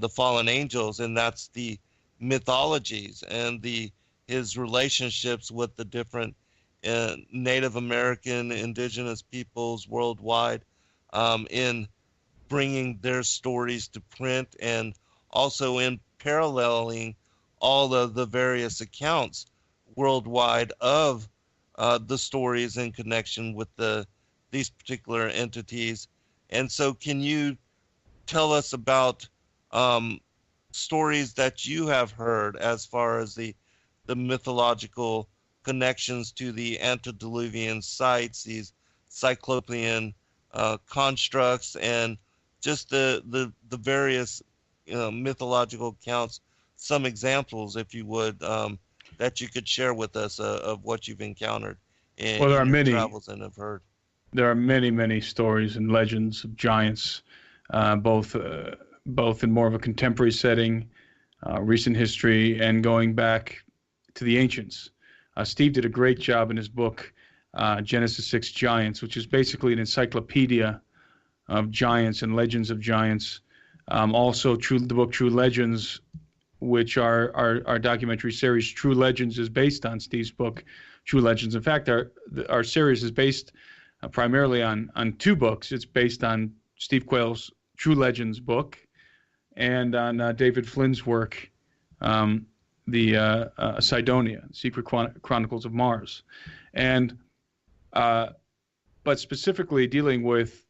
D: the fallen angels, and that's the mythologies and his relationships with the different Native American indigenous peoples worldwide, in bringing their stories to print, and also in paralleling all of the various accounts worldwide of the stories in connection with these particular entities. And so can you tell us about stories that you have heard as far as the mythological connections to the antediluvian sites, these cyclopean constructs, and just the various mythological accounts, some examples, if you would, that you could share with us of what you've encountered in
E: Well, there are
D: your
E: many
D: travels and have heard.
E: There are many, many stories and legends of giants, both in more of a contemporary setting, recent history, and going back to the ancients. Steve did a great job in his book, Genesis 6 Giants, which is basically an encyclopedia of giants and legends of giants. Also, the book True Legends, which our documentary series True Legends is based on Steve's book, True Legends. In fact, our series is based primarily on 2 books. It's based on Steve Quayle's True Legends book and on David Flynn's work, the Cydonia, Secret Chronicles of Mars. And but specifically dealing with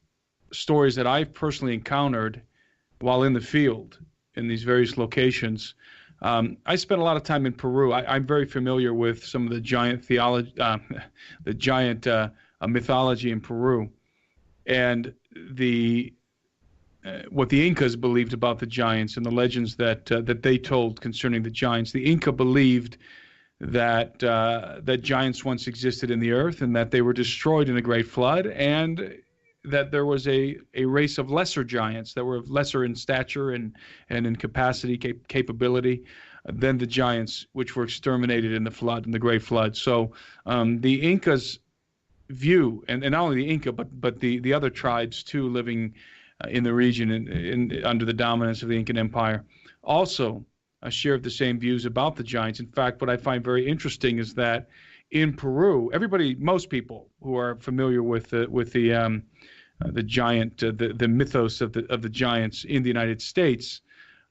E: stories that I've personally encountered while in the field in these various locations. I spent a lot of time in Peru. I'm very familiar with some of the giant theology, the giant mythology in Peru, and what the Incas believed about the giants and the legends that they told concerning the giants. The Inca believed that giants once existed in the earth and that they were destroyed in a great flood, and that there was a race of lesser giants that were lesser in stature and in capacity, capability than the giants which were exterminated in the great flood. So the Incas view, and not only the Inca, but the other tribes too living in the region under the dominance of the Incan Empire, also shared the same views about the giants. In fact, what I find very interesting is that in Peru, most people who are familiar with the giant, the mythos of the giants in the United States,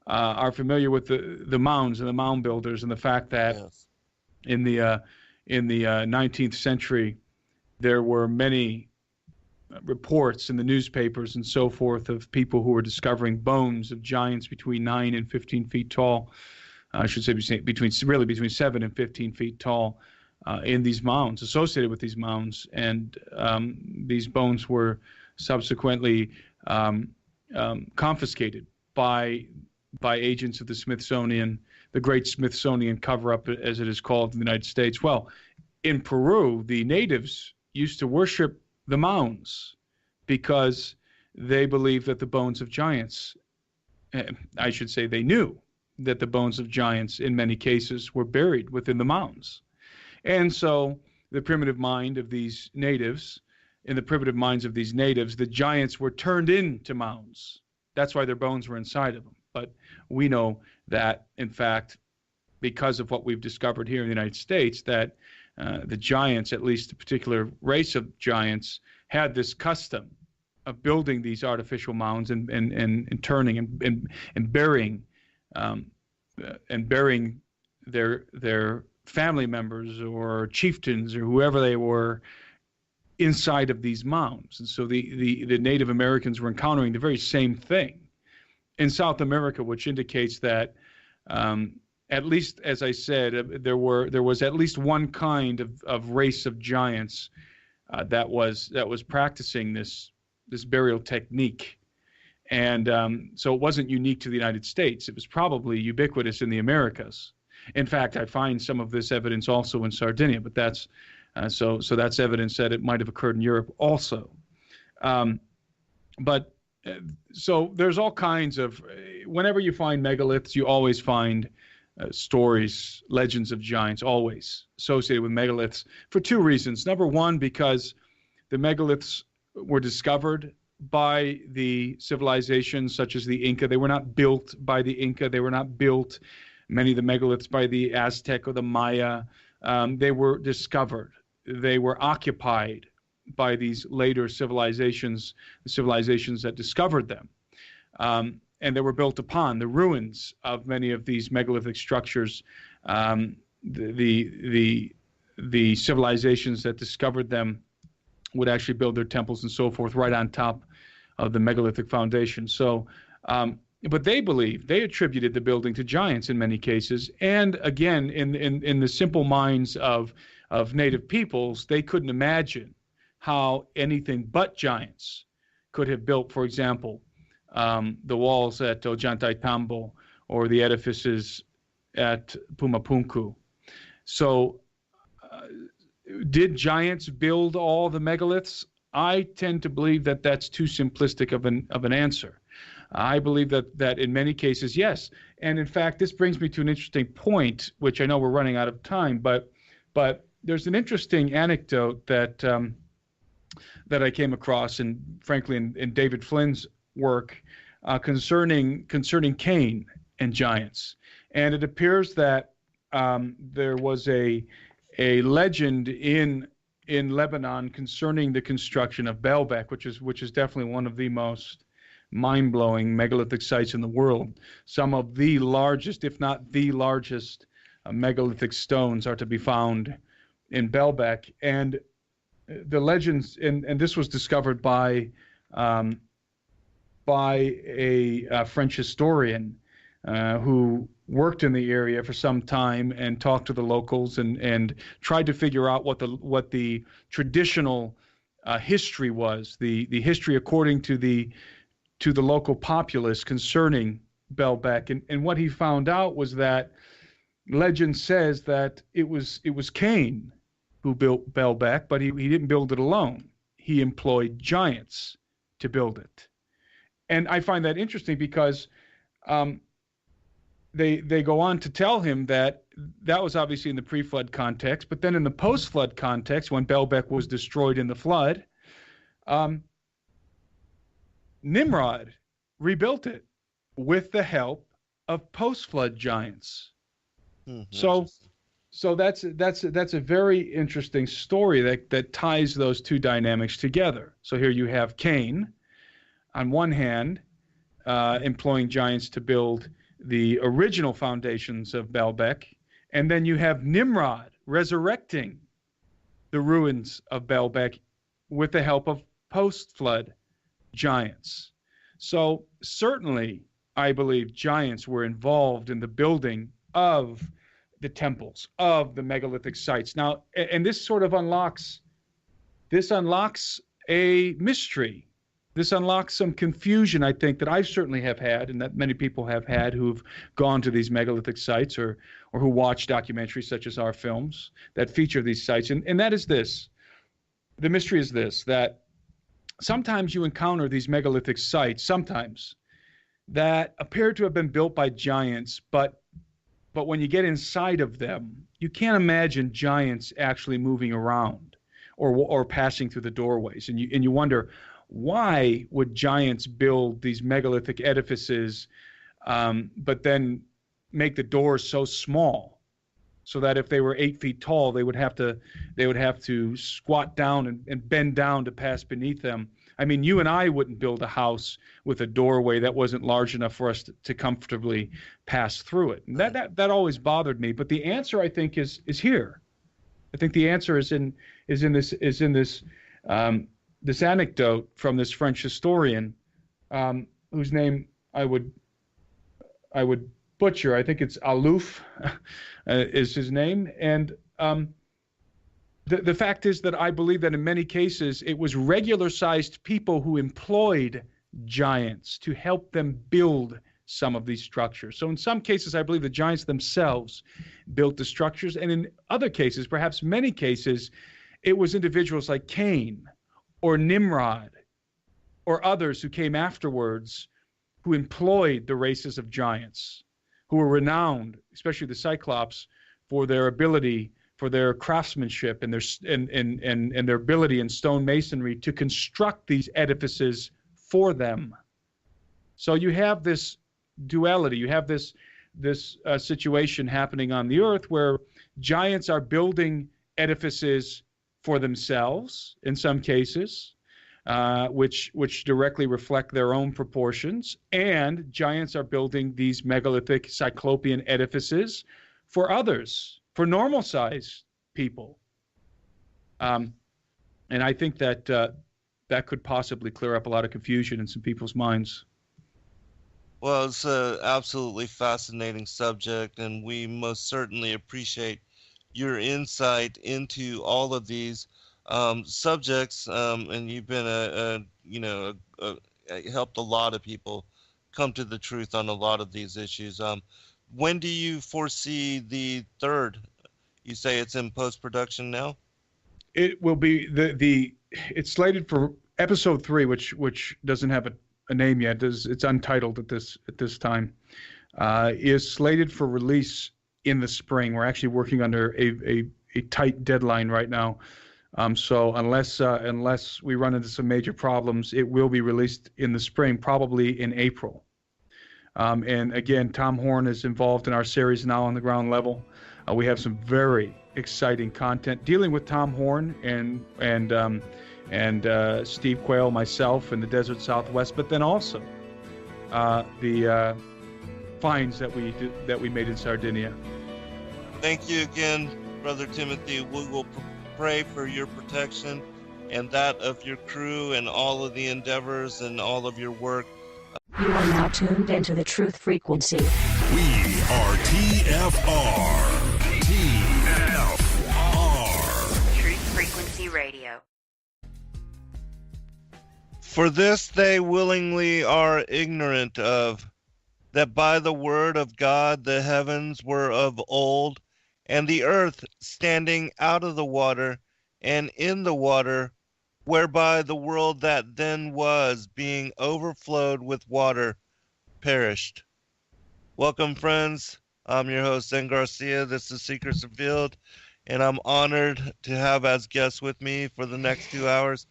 E: are familiar with the mounds and the mound builders, and the fact that
D: Yes.
E: in the 19th century there were many reports in the newspapers and so forth of people who were discovering bones of giants between 9 and 15 feet tall. I should say between 7 and 15 feet tall in these mounds, associated with these mounds, and these bones were subsequently confiscated by agents of the Smithsonian, the Great Smithsonian Cover-Up, as it is called in the United States. Well, in Peru, the natives used to worship the mounds because they believed that the bones of giants, I should say they knew that the bones of giants in many cases were buried within the mounds. And so the primitive mind of these natives, in the primitive minds of these natives, the giants were turned into mounds. That's why their bones were inside of them. But we know that, in fact, because of what we've discovered here in the United States, that the giants, at least a particular race of giants, had this custom of building these artificial mounds and turning and burying their family members or chieftains or whoever they were inside of these mounds. And so the Native Americans were encountering the very same thing in South America, which indicates that at least, as I said, there was at least one kind of race of giants that was practicing this burial technique. And so it wasn't unique to the United States. It was probably ubiquitous in the Americas. In fact, I find some of this evidence also in Sardinia, but that's so that's evidence that it might have occurred in Europe also. So there's all kinds of, whenever you find megaliths, you always find stories, legends of giants, always associated with megaliths, for two reasons. Number one, because the megaliths were discovered by the civilizations such as the Inca. They were not built by the Inca. They were not built, many of the megaliths, by the Aztec or the Maya. They were discovered. They were occupied by these later civilizations, the civilizations that discovered them. And they were built upon the ruins of many of these megalithic structures. The civilizations that discovered them would actually build their temples and so forth right on top of the megalithic foundation. So, but they attributed the building to giants in many cases. And again, in the simple minds of native peoples, they couldn't imagine how anything but giants could have built, for example, the walls at Ollantaytambo or the edifices at Pumapunku. So did giants build all the megaliths? I tend to believe that that's too simplistic of an answer. I believe that in many cases, yes. And in fact, this brings me to an interesting point, which I know we're running out of time, but there's an interesting anecdote that I came across, and frankly, in David Flynn's work concerning Cain and giants. And it appears that there was a legend in Lebanon concerning the construction of Baalbek, which is definitely one of the most mind-blowing megalithic sites in the world. Some of the largest, if not the largest, megalithic stones are to be found in Baalbek. And the legends, and this was discovered by a French historian who worked in the area for some time and talked to the locals and tried to figure out what the traditional history was, the history according to the local populace concerning Baalbek. And what he found out was that legend says that it was Cain who built Baalbek, but he didn't build it alone. He employed giants to build it. And I find that interesting because they go on to tell him that was obviously in the pre-flood context, but then in the post-flood context, when Baalbek was destroyed in the flood, Nimrod rebuilt it with the help of post-flood giants. Mm-hmm. So that's a very interesting story that ties those two dynamics together. So here you have Cain, on one hand, employing giants to build the original foundations of Baalbek, and then you have Nimrod resurrecting the ruins of Baalbek with the help of post-flood giants. So certainly, I believe giants were involved in the building of the temples, of the megalithic sites. Now, and this sort of unlocks a mystery. This unlocks some confusion, I think, that I certainly have had, and that many people have had who've gone to these megalithic sites or who watch documentaries such as our films that feature these sites. And that is this. The mystery is this, that sometimes you encounter these megalithic sites, sometimes, that appear to have been built by giants, but when you get inside of them, you can't imagine giants actually moving around or passing through the doorways. And you wonder, why would giants build these megalithic edifices, but then make the doors so small, so that if they were 8 feet tall, they would have to squat down and bend down to pass beneath them? I mean, you and I wouldn't build a house with a doorway that wasn't large enough for us to comfortably pass through it. And that always bothered me. But the answer, I think, is here. I think the answer is in this anecdote from this French historian, whose name I would butcher. I think it's Alouf is his name. And the fact is that I believe that in many cases it was regular-sized people who employed giants to help them build some of these structures. So in some cases, I believe the giants themselves built the structures, and in other cases, perhaps many cases, it was individuals like Cain or Nimrod or others who came afterwards who employed the races of giants, who were renowned, especially the Cyclops, for their ability, for their craftsmanship and their ability in stone masonry to construct these edifices for them. So you have this duality, you have this situation happening on the earth where giants are building edifices for themselves in some cases, which directly reflect their own proportions, and giants are building these megalithic cyclopean edifices for others, for normal-sized people. And I think that that could possibly clear up a lot of confusion in some people's minds.
D: Well, it's an absolutely fascinating subject, and we most certainly appreciate your insight into all of these subjects. And you've been helped a lot of people come to the truth on a lot of these issues. When do you foresee the third? You say it's in post-production now?
E: It will be it's slated for episode 3, which doesn't have a name yet. It's untitled at this time. Is slated for release in the spring. We're actually working under a tight deadline right now. So unless we run into some major problems, it will be released in the spring, probably in April. And again, Tom Horn is involved in our series now on the ground level. We have some very exciting content dealing with Tom Horn and Steve Quayle, myself, in the desert Southwest, but then also the finds that we made in Sardinia.
D: Thank you again, Brother Timothy. We will pray for your protection and that of your crew and all of the endeavors and all of your work.
A: You are now tuned into the truth frequency.
B: We are TFR.
C: Truth Frequency Radio.
D: For this they willingly are ignorant of, that by the word of God the heavens were of old, and the earth standing out of the water and in the water, whereby the world that then was, being overflowed with water, perished. Welcome, friends. I'm your host, Zen Garcia. This is Secrets Revealed, and I'm honored to have as guests with me for the next 2 hours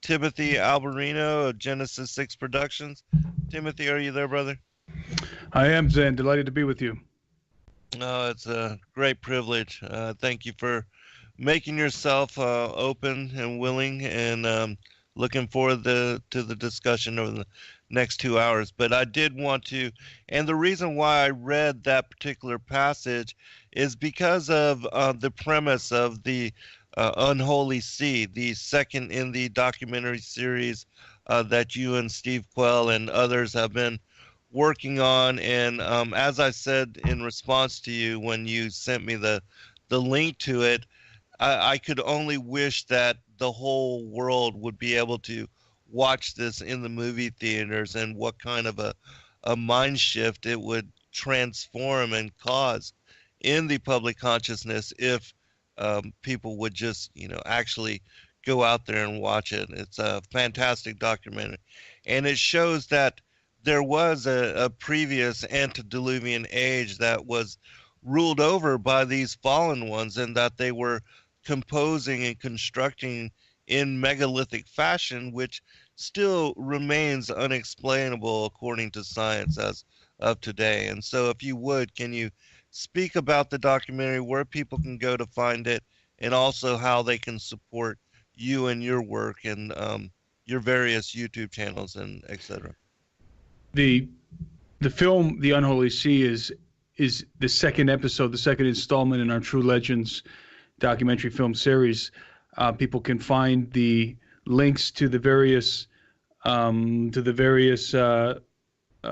D: Timothy Alberino of Genesis 6 Productions. Timothy, are you there, brother?
E: I am, Zen. Delighted to be with you.
D: It's a great privilege. Thank you for making yourself open and willing, and looking forward to the discussion over the next 2 hours. But I did want to, and the reason why I read that particular passage is because of the premise of the Unholy See, the second in the documentary series that you and Steve Quell and others have been working on. And as I said in response to you when you sent me the link to it, I could only wish that the whole world would be able to watch this in the movie theaters, and what kind of a mind shift it would transform and cause in the public consciousness if people would just, actually go out there and watch it. It's a fantastic documentary. And it shows that there was a previous antediluvian age that was ruled over by these fallen ones, and that they were composing and constructing in megalithic fashion, which still remains unexplainable according to science as of today. And so, if you would, can you speak about the documentary, where people can go to find it, and also how they can support you and your work, and your various YouTube channels and etc.
E: The film The Unholy See is the second episode, the second installment in our True Legends documentary film series. People can find the links to the various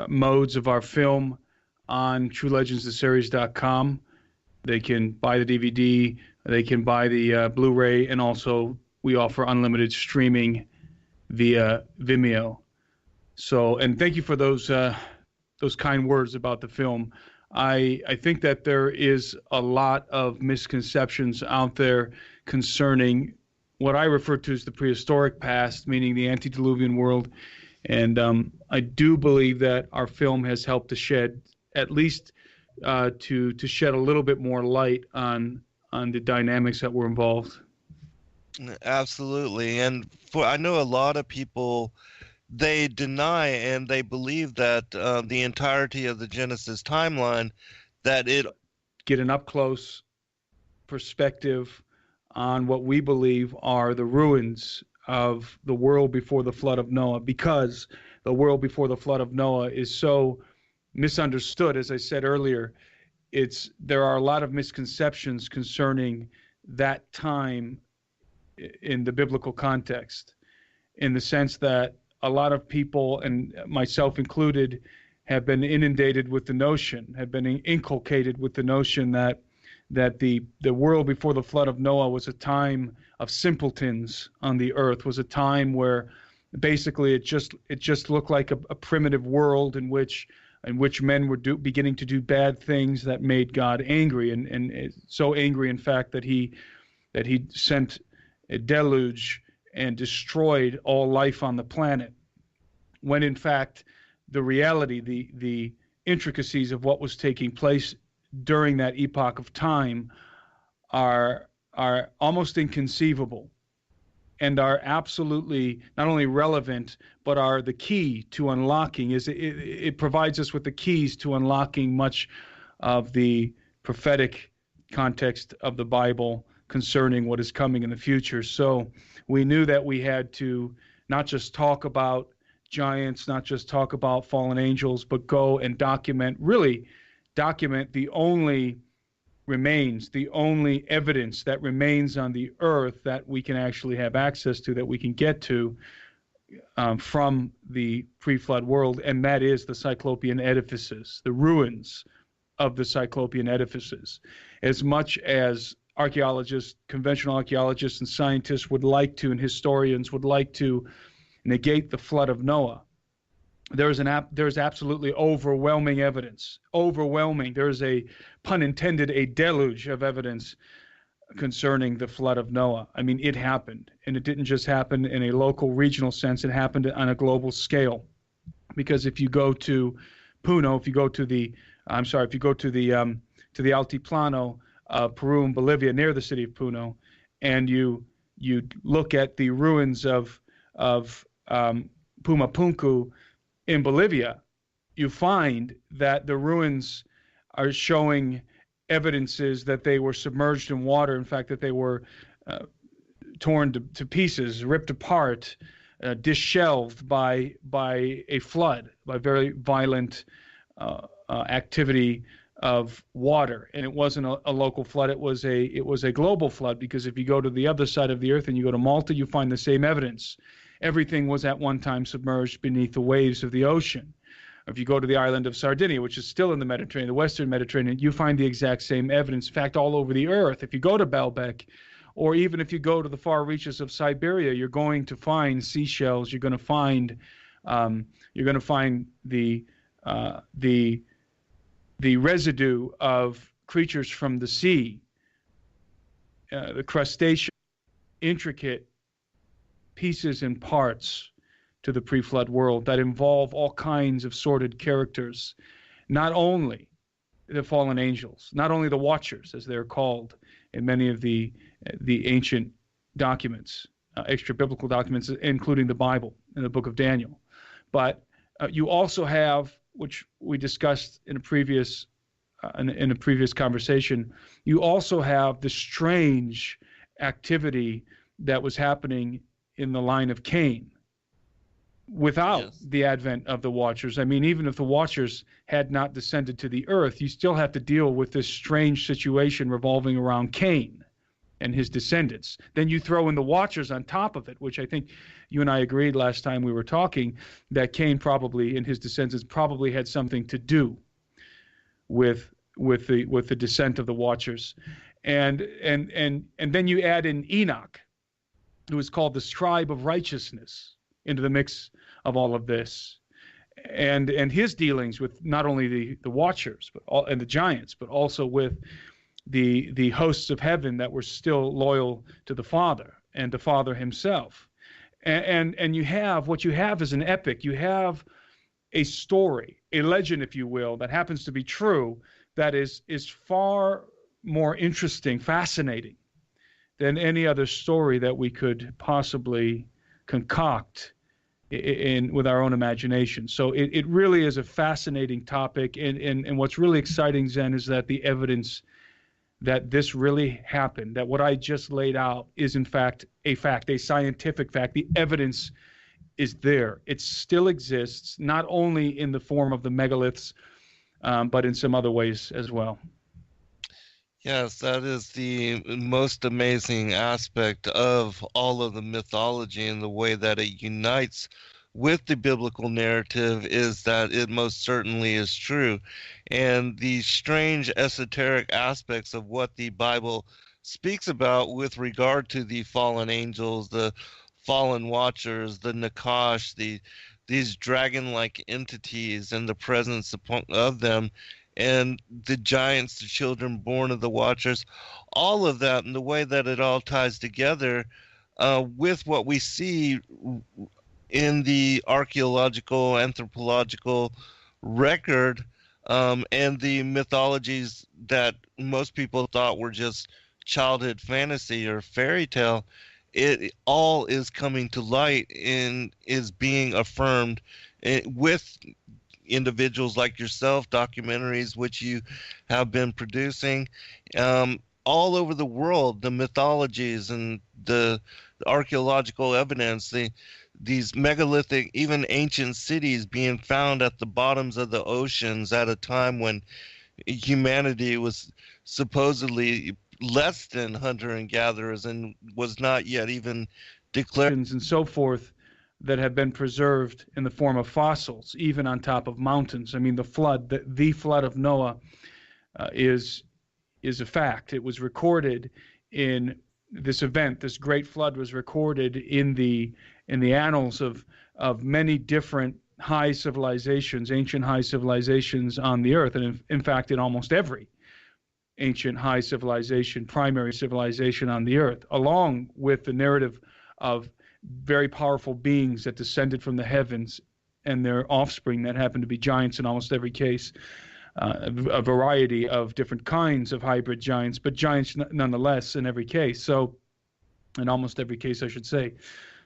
E: modes of our film on TrueLegendsTheSeries.com. They can buy the DVD, they can buy the Blu-ray, and also we offer unlimited streaming via Vimeo. So, and thank you for those kind words about the film. I think that there is a lot of misconceptions out there concerning what I refer to as the prehistoric past, meaning the antediluvian world. And I do believe that our film has helped to shed, at least to shed a little bit more light on the dynamics that were involved.
D: Absolutely. And I know a lot of people, they deny and they believe that the entirety of the Genesis timeline, that it
E: get an up-close perspective on what we believe are the ruins of the world before the flood of Noah, because the world before the flood of Noah is so misunderstood. As I said earlier, there are a lot of misconceptions concerning that time in the biblical context, in the sense that a lot of people, and myself included, have been inundated with the notion, have been inculcated with the notion that the world before the flood of Noah was a time of simpletons on the earth, was a time where basically it just looked like a primitive world in which men were beginning to do bad things that made God angry, and so angry, in fact, that he sent a deluge and destroyed all life on the planet, when in fact the reality, the intricacies of what was taking place during that epoch of time are almost inconceivable, and are absolutely not only relevant, but are the key to unlocking. It provides us with the keys to unlocking much of the prophetic context of the Bible concerning what is coming in the future. So we knew that we had to not just talk about giants, not just talk about fallen angels, but go and document the only evidence that remains on the earth that we can actually have access to, that we can get to from the pre-flood world, and that is the Cyclopean edifices, the ruins of the Cyclopean edifices. As much as archaeologists, conventional archaeologists and scientists would like to, and historians would like to negate the flood of Noah, there's absolutely overwhelming evidence. There's a, pun intended, a deluge of evidence concerning the flood of Noah. I mean, it happened, and it didn't just happen in a local, regional sense. It happened on a global scale. Because if you go to Puno, if you go to the Altiplano, Peru and Bolivia, near the city of Puno, and you look at the ruins of Pumapunku in Bolivia, you find that the ruins are showing evidences that they were submerged in water. In fact, that they were torn to pieces, ripped apart, disheveled by a flood, by very violent activity of water. And it wasn't a local flood; it was a global flood. Because if you go to the other side of the earth and you go to Malta, you find the same evidence. Everything was at one time submerged beneath the waves of the ocean. If you go to the island of Sardinia, which is still in the Mediterranean, the Western Mediterranean, you find the exact same evidence. In fact, all over the earth, if you go to Baalbek, or even if you go to the far reaches of Siberia, you're going to find seashells. You're going to find the residue of creatures from the sea, the crustacean, intricate pieces and parts to the pre-flood world that involve all kinds of sordid characters, not only the fallen angels, not only the watchers, as they're called in many of the ancient documents, extra-biblical documents, including the Bible and the book of Daniel. But you also have, which we discussed in a previous conversation, you also have the strange activity that was happening in the line of Cain without the advent of the Watchers. I mean, even if the Watchers had not descended to the earth, you still have to deal with this strange situation revolving around Cain and his descendants. Then you throw in the Watchers on top of it, which I think you and I agreed last time we were talking, that Cain probably and his descendants probably had something to do with the descent of the Watchers. And then you add in Enoch, who is called the scribe of righteousness, into the mix of all of this, and his dealings with not only the Watchers and the giants, but also with the hosts of heaven that were still loyal to the Father and the Father himself. And you have what you have is an epic. You have a story, a legend, if you will, that happens to be true, that is far more interesting, fascinating than any other story that we could possibly concoct with our own imagination. So it really is a fascinating topic. And what's really exciting, Zen, is that the evidence that this really happened, that what I just laid out is in fact, a scientific fact. The evidence is there. It still exists, not only in the form of the megaliths, but in some other ways as well.
D: Yes, that is the most amazing aspect of all of the mythology, and the way that it unites with the biblical narrative is that it most certainly is true. And the strange esoteric aspects of what the Bible speaks about with regard to the fallen angels, the fallen watchers, the Nakash, these dragon-like entities and the presence of them, and the giants, the children born of the Watchers, all of that, and the way that it all ties together with what we see in the archaeological, anthropological record, and the mythologies that most people thought were just childhood fantasy or fairy tale. It all is coming to light and is being affirmed with individuals like yourself, documentaries which you have been producing all over the world, the mythologies and the archaeological evidence, these megalithic, even ancient cities being found at the bottoms of the oceans at a time when humanity was supposedly less than hunter and gatherers and was not yet even declared,
E: and so forth, that have been preserved in the form of fossils, even on top of mountains. I mean, the flood, the flood of Noah, is a fact. It was recorded in this event. This great flood was recorded in the annals of many different high civilizations, ancient high civilizations on the earth, and in fact, in almost every ancient high civilization, primary civilization on the earth, along with the narrative of very powerful beings that descended from the heavens and their offspring that happened to be giants in almost every case, a variety of different kinds of hybrid giants, but giants nonetheless in every case. So, in almost every case, I should say.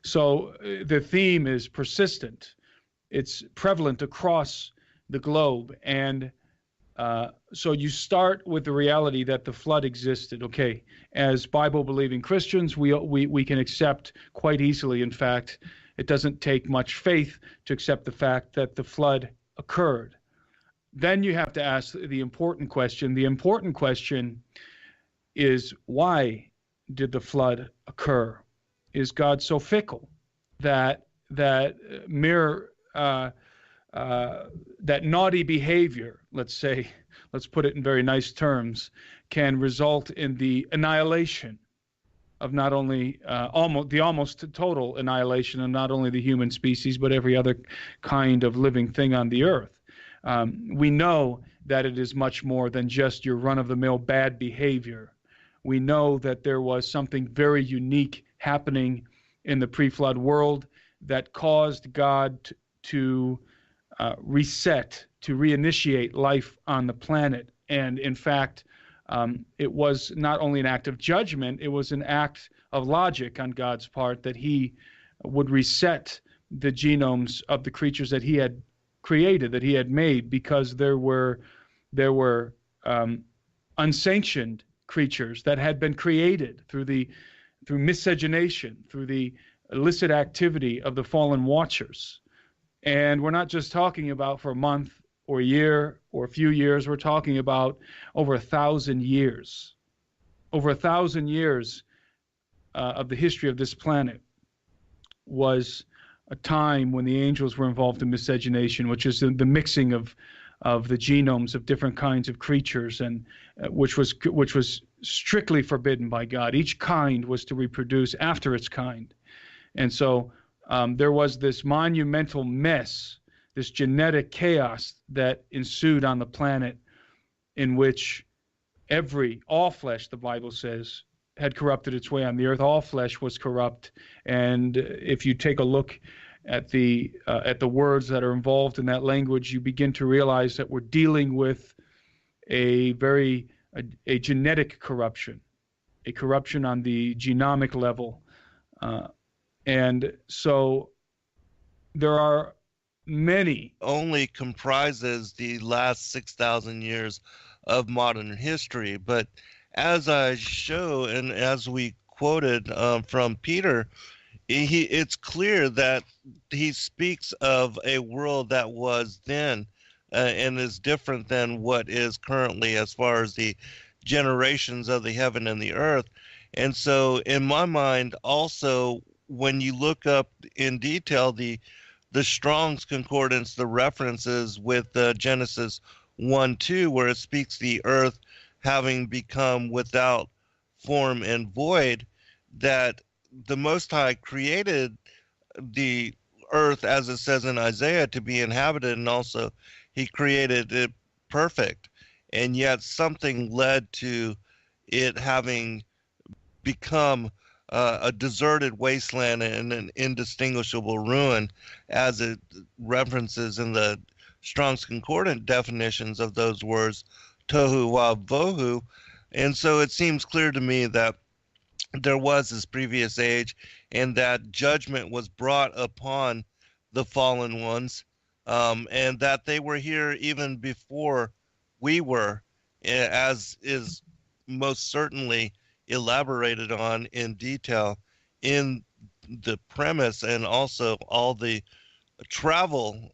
E: So the theme is persistent. It's prevalent across the globe, and So you start with the reality that the flood existed. Okay, as Bible-believing Christians, we can accept quite easily. In fact, it doesn't take much faith to accept the fact that the flood occurred. Then you have to ask the important question. The important question is, why did the flood occur? Is God so fickle that naughty behavior, let's put it in very nice terms, can result in the annihilation of not only almost total annihilation of not only the human species but every other kind of living thing on the earth? We know that it is much more than just your run-of-the-mill bad behavior. We know that there was something very unique happening in the pre-flood world that caused God to reset, to reinitiate life on the planet. And in fact, it was not only an act of judgment, it was an act of logic on God's part that he would reset the genomes of the creatures that he had created, that he had made, because there were unsanctioned creatures that had been created through miscegenation, through the illicit activity of the fallen watchers. And we're not just talking about for a month or a year or a few years. We're talking about over 1,000 years. Over 1,000 years of the history of this planet was a time when the angels were involved in miscegenation, which is the mixing of the genomes of different kinds of creatures, and which was strictly forbidden by God. Each kind was to reproduce after its kind. And so there was this monumental mess, this genetic chaos that ensued on the planet, in which all flesh, the Bible says, had corrupted its way on the earth. All flesh was corrupt. And if you take a look at the words that are involved in that language, you begin to realize that we're dealing with a genetic corruption, a corruption on the genomic level. And so there are many.
D: Only comprises the last 6,000 years of modern history. But as I show, and as we quoted from Peter, it's clear that he speaks of a world that was then and is different than what is currently as far as the generations of the heaven and the earth. And so in my mind, also, when you look up in detail the Strong's Concordance, the references with Genesis 1:2, where it speaks the earth having become without form and void, that the Most High created the earth, as it says in Isaiah, to be inhabited, and also he created it perfect. And yet something led to it having become a deserted wasteland and an indistinguishable ruin, as it references in the Strong's Concordant definitions of those words, tohu wa vohu. And so it seems clear to me that there was this previous age, and that judgment was brought upon the fallen ones, and that they were here even before we were, as is most certainly elaborated on in detail in the premise, and also all the travel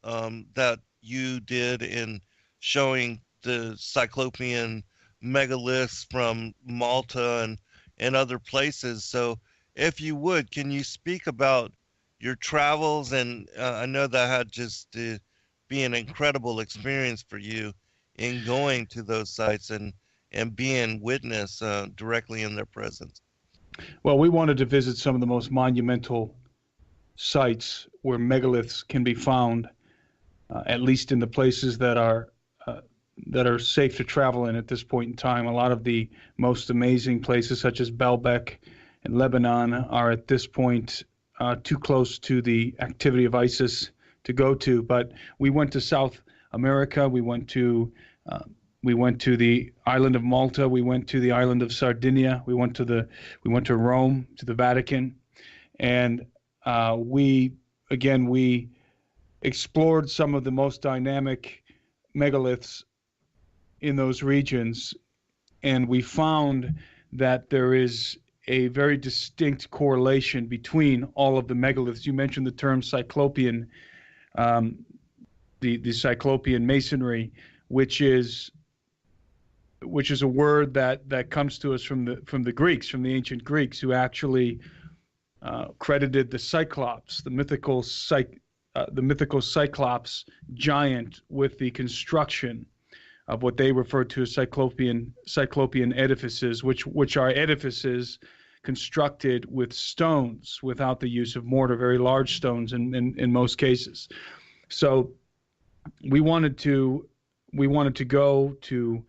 D: that you did in showing the Cyclopean megaliths from Malta and other places. So if you would, can you speak about your travels? And I know that had just to be an incredible experience for you in going to those sites and being witness directly in their presence.
E: Well, we wanted to visit some of the most monumental sites where megaliths can be found, at least in the places that are safe to travel in at this point in time. A lot of the most amazing places, such as Baalbek and Lebanon, are at this point too close to the activity of ISIS to go to. But we went to South America. We went to the island of Malta. We went to the island of Sardinia. We went to Rome, to the Vatican, and we explored some of the most dynamic megaliths in those regions, and we found that there is a very distinct correlation between all of the megaliths. You mentioned the term Cyclopean, the Cyclopean masonry, which is a word that comes to us from the Greeks, from the ancient Greeks, who actually credited the Cyclops, the mythical Cyclops giant, with the construction of what they referred to as Cyclopean edifices, which are edifices constructed with stones without the use of mortar, very large stones in most cases. So we wanted to go to